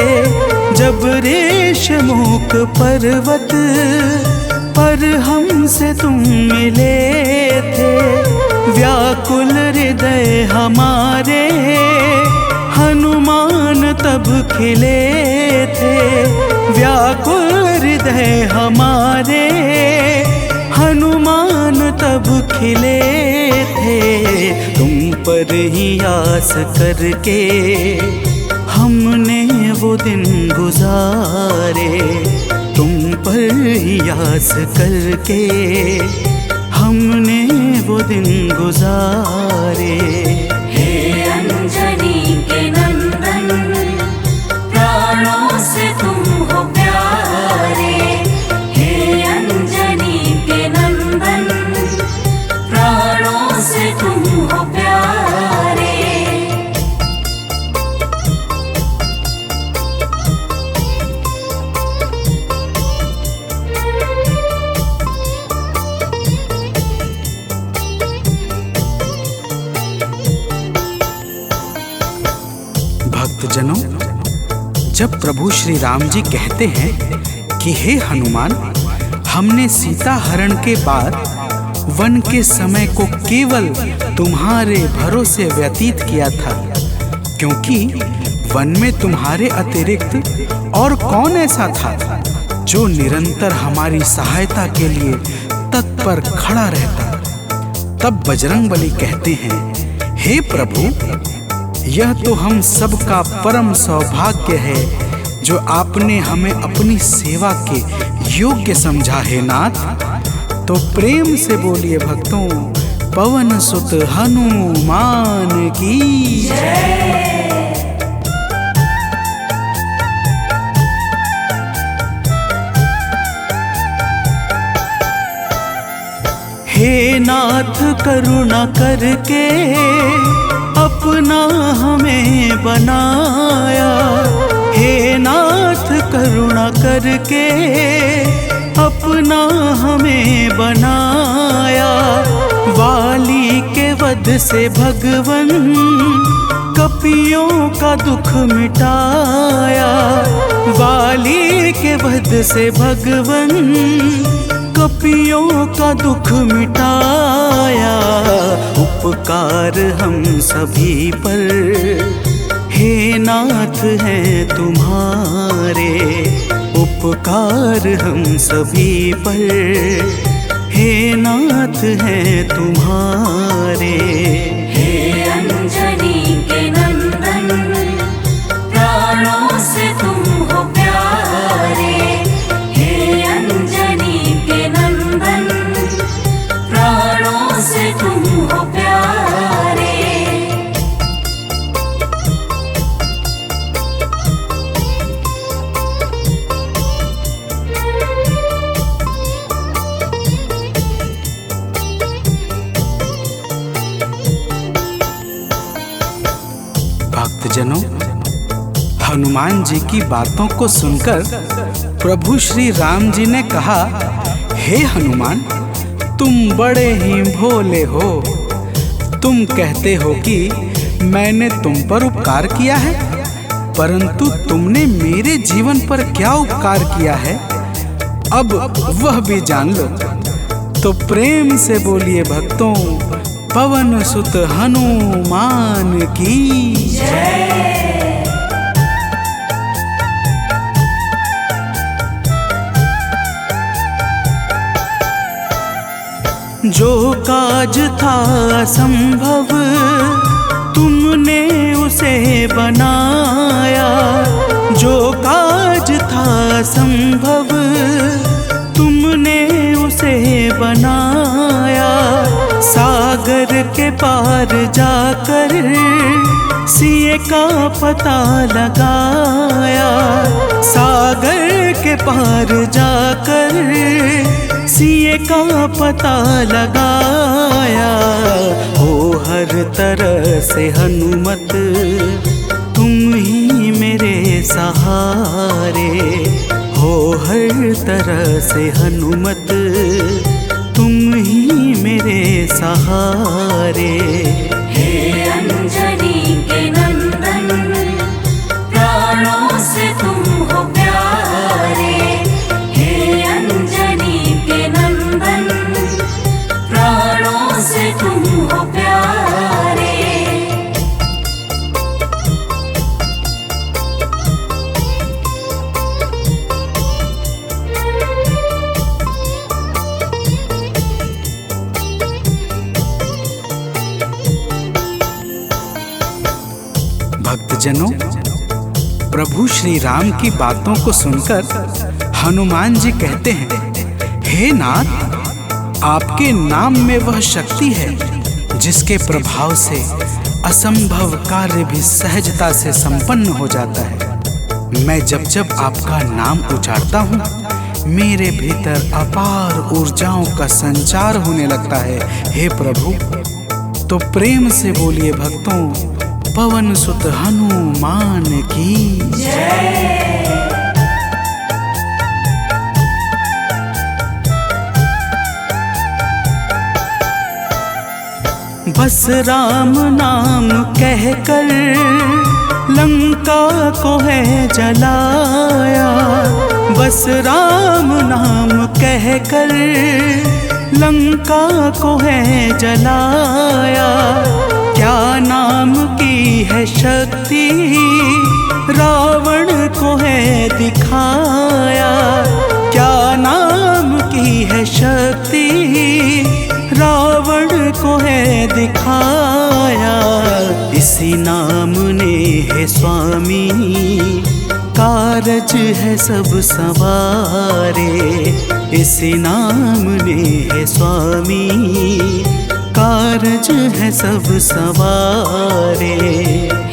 जब ऋषमुख पर्वत पर हमसे तुम मिले थे, व्याकुल हृदय हमारे हनुमान तब खिले थे। व्याकुल हृदय हमारे हनुमान तब खिले थे। तुम पर ही आस करके हमने वो दिन गुजारे, तुम पर ही आस करके हमने वो दिन गुजारे। हे अंजनी के नंदन, प्राणों से तुम हो प्यारे। हे अंजनी के नंदन, प्राणों से तुम हो प्यारे। भक्तजनों, जब प्रभु श्री राम जी कहते हैं कि हे हनुमान, हमने सीता हरण के बाद वन के समय को केवल तुम्हारे भरोसे व्यतीत किया था, क्योंकि वन में तुम्हारे अतिरिक्त और कौन ऐसा था जो निरंतर हमारी सहायता के लिए तत्पर खड़ा रहता। तब बजरंगबली कहते हैं, हे प्रभु, यह तो हम सबका परम सौभाग्य है जो आपने हमें अपनी सेवा के योग्य समझा है नाथ। तो प्रेम से बोलिए भक्तों, पवन सुत हनुमान की जय। हे नाथ करुणा करके अपना हमें बनाया। हे नाथ करुणा करके अपना हमें बनाया। वाली के वध से भगवन कपियों का दुख मिटाया। वाली के वध से भगवन कपियों का दुख मिटाया। उपकार हम सभी पर हे नाथ हैं तुम्हारे। उपकार हम सभी पर हे नाथ हैं तुम्हारे। हे अंजनी के नंदन, प्राणों से तुम हो प्यारे। हे अंजनी के नंदन, प्राणों से तुम हो प्यारे। भक्तजनों, हनुमान जी की बातों को सुनकर प्रभु श्री राम जी ने कहा, हे हनुमान, तुम बड़े ही भोले हो। तुम कहते हो कि मैंने तुम पर उपकार किया है, परंतु तुमने मेरे जीवन पर क्या उपकार किया है, अब वह भी जान लो। तो प्रेम से बोलिए भक्तों, पवन सुत हनुमान की जय। जो काज था असंभव तुमने उसे बनाया। जो काज था असंभव तुमने उसे बनाया। सागर के पार जाकर सिए का पता लगाया। सागर के पार जाकर सिए का पता लगाया। हो हर तरह से हनुमत तुम ही मेरे सहारे। हो हर तरह से हनुमत तुम ही मेरे सहारे। हे अंजनी के नंदन, प्राणों से तुम हो प्यारे। हे अंजनी के हो प्यारे। भक्तजनों, प्रभु श्री राम की बातों को सुनकर हनुमान जी कहते हैं, हे नाथ, आपके नाम में वह शक्ति है जिसके प्रभाव से असंभव कार्य भी सहजता से संपन्न हो जाता है। मैं जब जब आपका नाम उच्चारता हूँ, मेरे भीतर अपार ऊर्जाओं का संचार होने लगता है। हे प्रभु, तो प्रेम से बोलिए भक्तों, पवन सुत हनुमान की जय। बस राम नाम कहकर लंका को है जलाया, बस राम नाम कहकर लंका को है जलाया। क्या नाम की है शक्ति रावण को है दिखाया, क्या नाम की है शक्ति रावण को है दिखाया। इसी नाम ने है स्वामी कारज है सब सवारे, इसी नाम ने है स्वामी कारज है सब सवारे।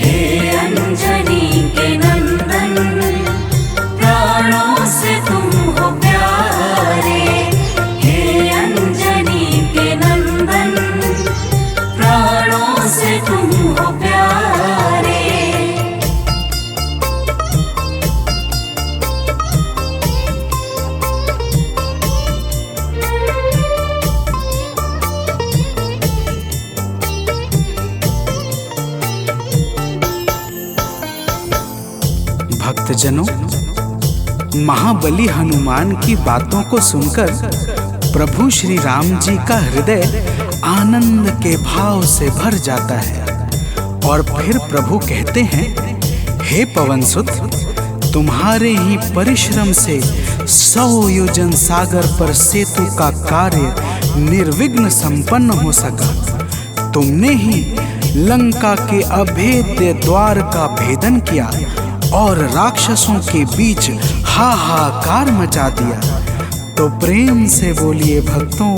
हे अंजनी के नंदन, प्राणों से तुम हो प्यारे। हे अंजनी के नंदन, प्राणों से तुम हो प्यारे। भक्तजनों, महाबली हनुमान की बातों को सुनकर प्रभु श्री राम जी का हृदय आनंद के भाव से भर जाता है और फिर प्रभु कहते हैं, हे पवनसुत, तुम्हारे ही परिश्रम से 100 योजन सागर पर सेतु का कार्य निर्विघ्न संपन्न हो सका। तुमने ही लंका के अभेद्य द्वार का भेदन किया और राक्षसों के बीच हाहाकार मचा दिया। तो प्रेम से बोलिए भक्तों,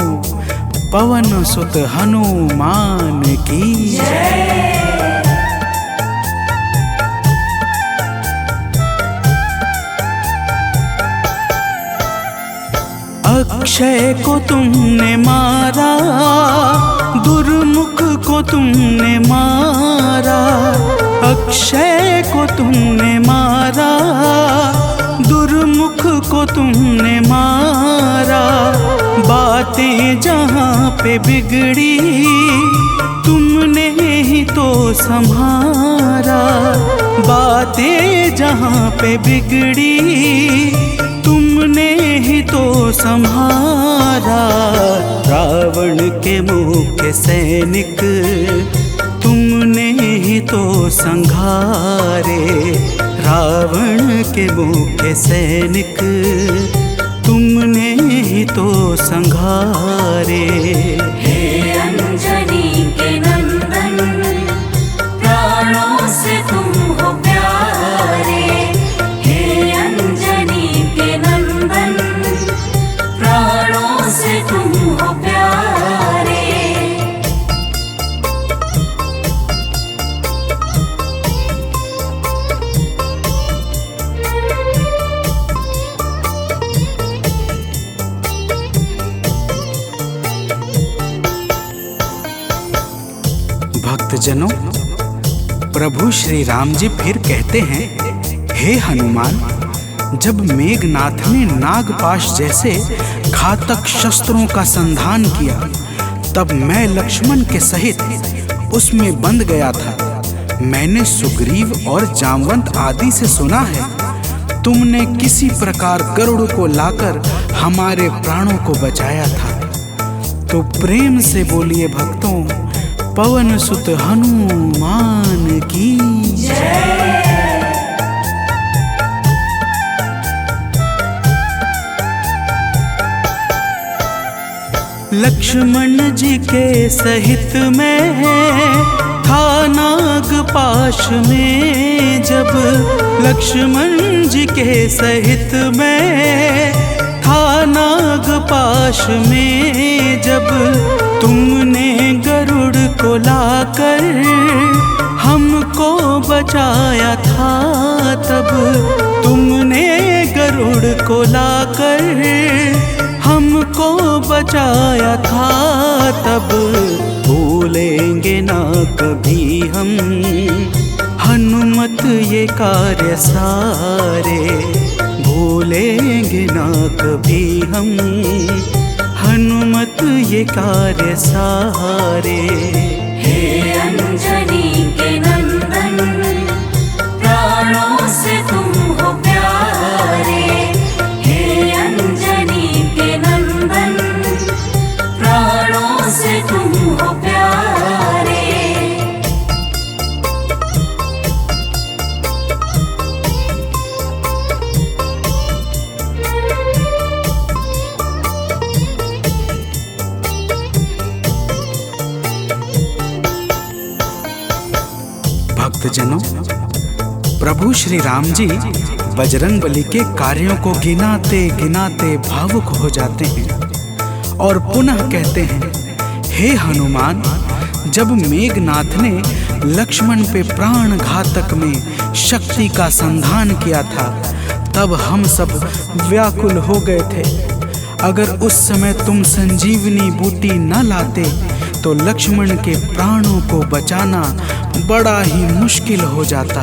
पवन सुत हनुमान की जय। अक्षय को तुमने मारा, दुर्मुख को तुमने मारा, अक्षय को तुमने मारा, दुर्मुख को तुमने मारा। बातें जहाँ पे बिगड़ी तुमने ही तो संभारा, बातें जहाँ पे बिगड़ी तुमने ही तो संहारा। रावण के मुख्य सैनिक तुमने ही तो संघारे, रावण के मुख्य सैनिक तुमने ही तो संघारे। हे अंजनी के नंदन, प्राणों से तुम हो प्यारे। हे अंजनी के नंदन, प्राणों से तुम हो प्यारे। भक्तजनों, प्रभु श्री राम जी फिर कहते हैं, हे हनुमान, जब मेघनाथ ने नागपाश जैसे घातक शस्त्रों का संधान किया, तब मैं लक्ष्मण के सहित उसमें बंध गया था। मैंने सुग्रीव और जामवंत आदि से सुना है, तुमने किसी प्रकार गरुड़ को लाकर हमारे प्राणों को बचाया था। तो प्रेम से बोलिए भक्तों, पवन सुत हनुमान की। लक्ष्मण जी के सहित में था नाग पाश में जब, लक्ष्मण जी के सहित में था नाग पाश में जब, तुमने गरुड़ को लाकर हमको बचाया था तब, तुमने गरुड़ को लाकर हमको बचाया था तब, भूलेंगे ना कभी हम हनुमत ये कार्य सारे, भूलेंगे ना कभी हम हनुमत ये कार्य सारे। हे अंजनी के नंदन, प्राणों से तुम हो प्यारे। हे अंजनी के नंदन, प्राणों से तुम हो प्यारे। भक्तजनों, प्रभु श्री राम जी बजरंगबली के कार्यों को गिनाते गिनाते भावुक हो जाते हैं और पुनः कहते हैं, हे हनुमान, जब मेघनाथ ने लक्ष्मण पे प्राण घातक में शक्ति का संधान किया था तब हम सब व्याकुल हो गए थे। अगर उस समय तुम संजीवनी बूटी न लाते तो लक्ष्मण के प्राणों को बचाना बड़ा ही मुश्किल हो जाता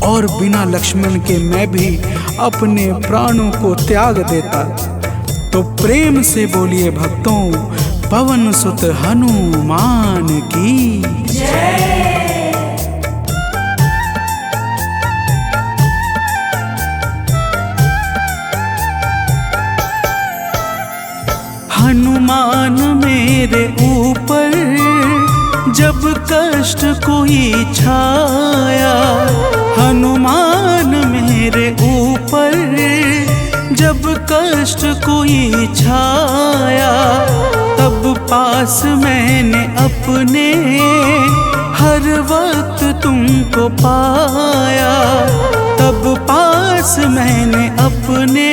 और बिना लक्ष्मण के मैं भी अपने प्राणों को त्याग देता। तो प्रेम से बोलिए भक्तों, पवन सुत हनुमान की जय। हनुमान मेरे ऊपर जब कष्ट कोई छाया, हनुमान मेरे ऊपर जब कष्ट कोई छाया, तब पास मैंने अपने हर वक्त तुमको पाया, तब पास मैंने अपने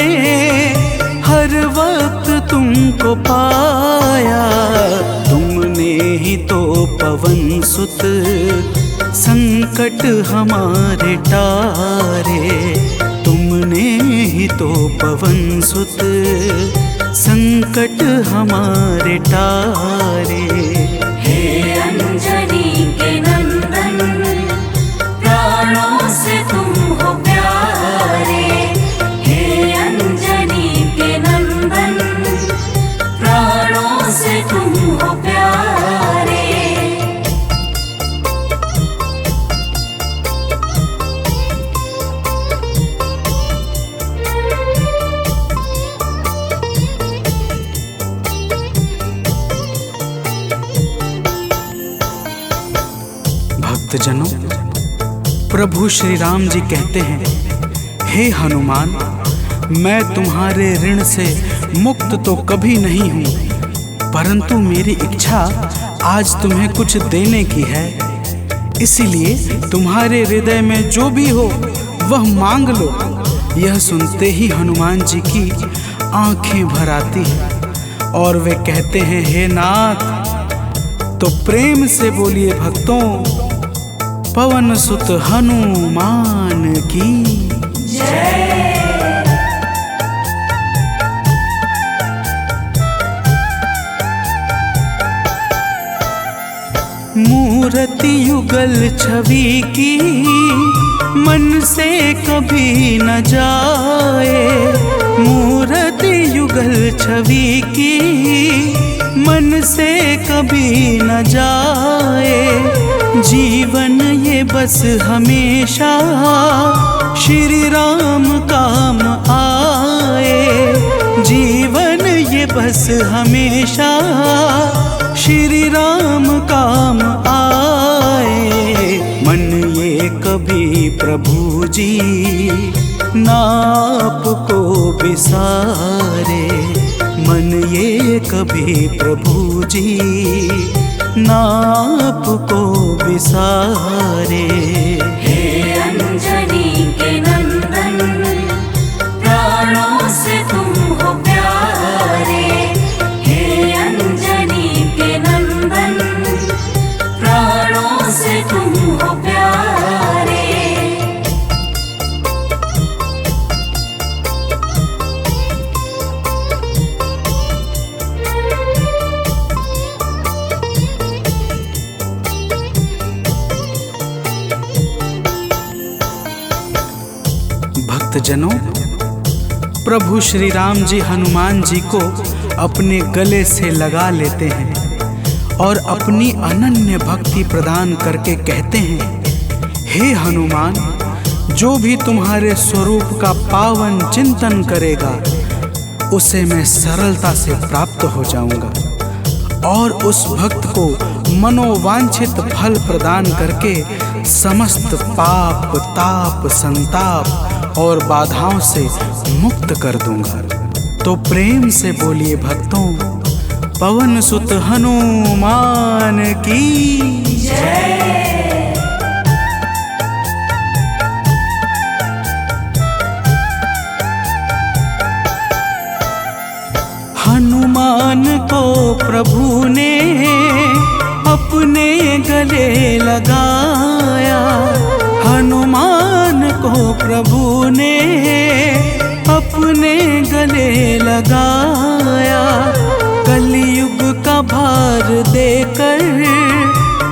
हर वक्त तुमको पाया। तुमने ही तो पवन सुत संकट हमारे टारे, तुमने ही तो पवन सुत संकट हमारे टारे। हे अंजनी के नंदन, प्राणों से तुम हो प्यारे। हे अंजनी के नंदन, प्राणों से तुम हो प्यारे। भक्तजनों, प्रभु श्री राम जी कहते हैं, हे हनुमान, मैं तुम्हारे ऋण से मुक्त तो कभी नहीं हूँ, परंतु मेरी इच्छा आज तुम्हें कुछ देने की है। इसीलिए तुम्हारे हृदय में जो भी हो वह मांग लो। यह सुनते ही हनुमान जी की आंखें भर आती हैं और वे कहते हैं, हे नाथ। तो प्रेम से बोलिए भक्तों, पवन सुत हनुमान की जय। मूर्ति युगल छवि की मन से कभी न जाए, मूर्ति युगल छवि की मन से कभी न जाए। जीवन ये बस हमेशा श्री राम काम आए, जीवन ये बस हमेशा श्री राम काम प्रभु जी नाप को बिसारे, मन ये कभी प्रभु जी नाप को बिसारे। हे अंजनी के नंदन, प्राणों से तुम हो प्यारे। हे अंजनी के नंदन, प्राणों से तुम हो प्यारे। भक्तजनों, प्रभु श्री राम जी हनुमान जी को अपने गले से लगा लेते हैं और अपनी अनन्य भक्ति प्रदान करके कहते हैं, हे हनुमान, जो भी तुम्हारे स्वरूप का पावन चिंतन करेगा उसे मैं सरलता से प्राप्त हो जाऊंगा और उस भक्त को मनोवांछित फल प्रदान करके समस्त पाप, ताप, संताप और बाधाओं से मुक्त कर दूंगा। तो प्रेम से बोलिए भक्तों, पवन सुत हनुमान की जय। हनुमान को प्रभु ने अपने गले लगाया, हनुमान को प्रभु ने अपने गले लगाया। कलयुग का भार देकर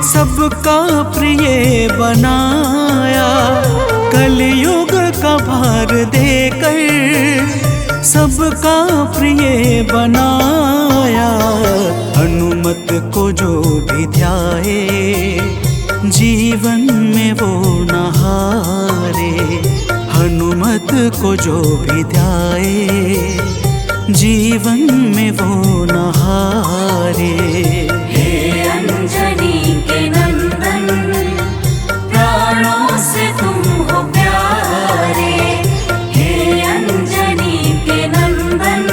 सबका प्रिय बनाया, कलयुग का भार देकर सबका प्रिय बनाया। हनुमत को जो भी ध्याए जीवन में वो न हारे, हनुमत को जो भी ध्याए जीवन में वो न हारे। हे अंजनी के नंदन, प्राणों से तुम हो प्यारे। हे अंजनी के नंदन,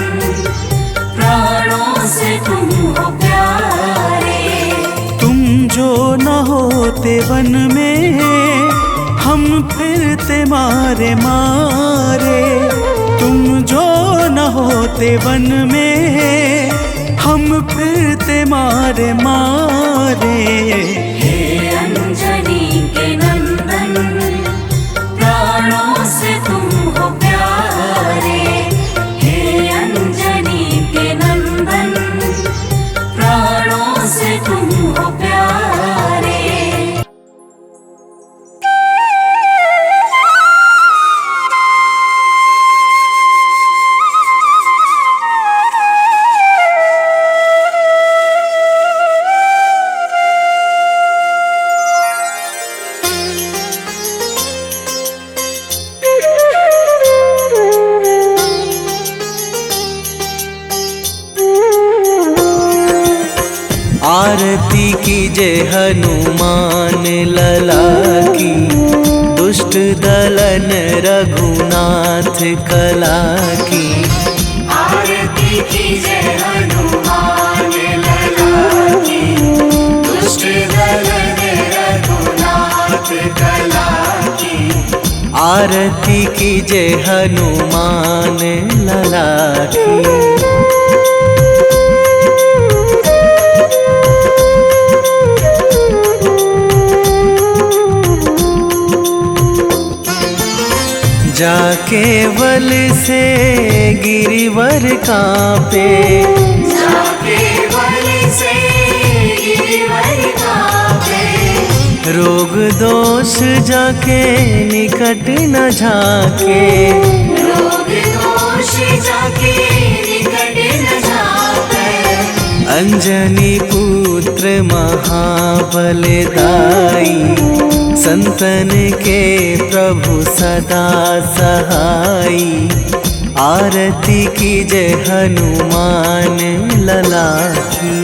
प्राणों से तुम हो प्यारे। तुम जो न होते वन में हम फिरते मारे मारे, तुम जो न होते वन में हम फिरते मारे मारे। हे अंजनी के नंदन, प्राणों से तुम हो प्यारे। हे अंजनी के नंदन, प्राणों से तुम हो प्यारे। आरती कीजय हनुमान लला की, दुष्ट दलन रघुनाथ कला की। आरती कीजय हनुमान लला की, दुष्ट दलन रघुनाथ कला की। आरती कीजय हनुमान लला की। जाके बल से गिरिवर कांपे, जाके बल से गिरिवर कांपे। रोग दोष जाके निकट न झाके, रोग दोष जाके निकट न झाके। अंजनी पुत्र महाबलदाई, संतन के प्रभु सदा सहाई। आरती कीजय हनुमान लला की।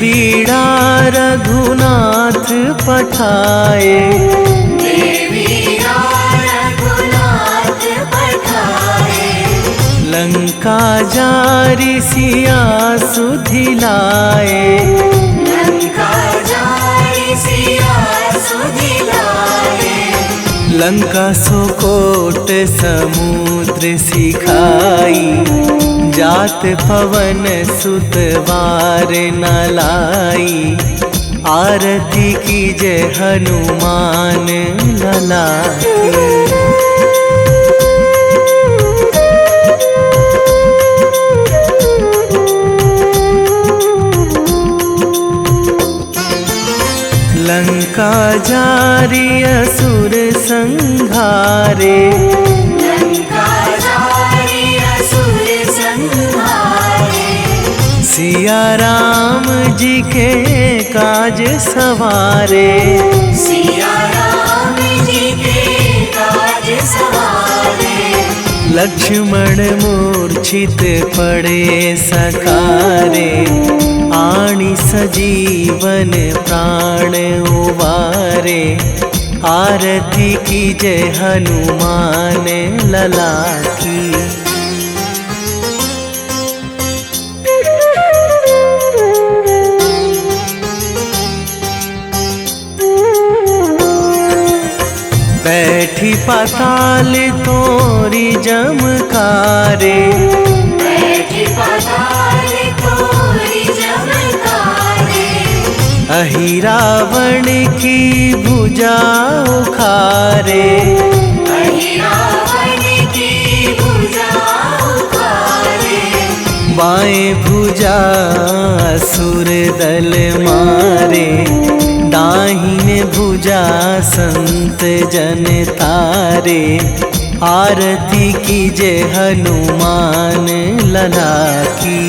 बीड़ा रघुनाथ पठाए, रघुनाथ पठाए। लंका जारी सिया सुधिलाए, लंका जारी सिया सुधिलाए। लंका सोकोट समुद्र सिखाई, जात पवन सुत वार न लाई। आरती कीजे हनुमान लला की। लंका जारी असुर संहारे, लंका जारी असुर संहारे। सिया राम जी के काज सवारे, सिया राम जी के काज सवारे। लक्ष्मण मूर्छित पड़े सकारे, आणी सजीवन प्राण उबारे। आरती कीजे हनुमान लला की। बैठी पाताल तोरी जमकारे, बैठी पाताल तोरी जमकारे। अहि रावण की भुजा उखारे, अहि रावण की भुजा उखारे। बाएं भुजा असुर दल मारे, दाहिने भुजा संत जन तारे। आरती कीजे हनुमान लला की।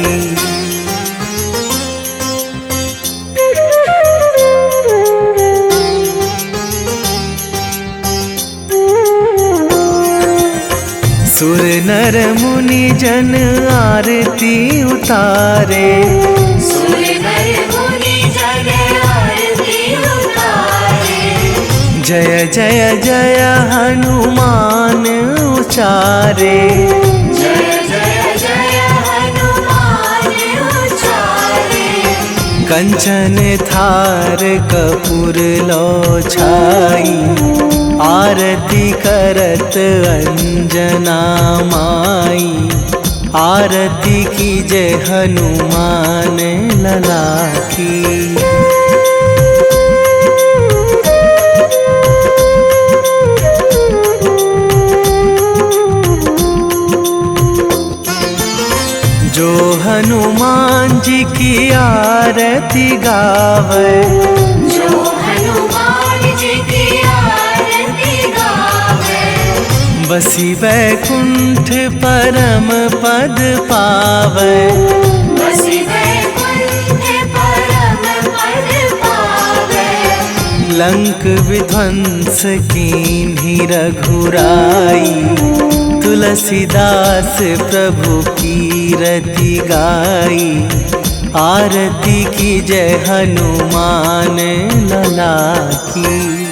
सुर नर मुनि जन आरती उतारे, सुर नर मुनि जन आरती उतारे। जय जय जय हनुमान उचारे, जय जय जय हनुमान उचारे। कंचन थार कपूर लो छाई, आरती करत अंजना माई। आरती कीजे हनुमान लला की। जो हनुमान जी की आरती गावे, जो हनुमान जी की आरती गावे। बसी वैकुंठ परम पद पावे, बसी वैकुंठ परम पद पावे। लंक विध्वंस कीन्ही रघुराई, तुलसीदास प्रभु कीरति गाई। आरती कीजे हनुमान लला की।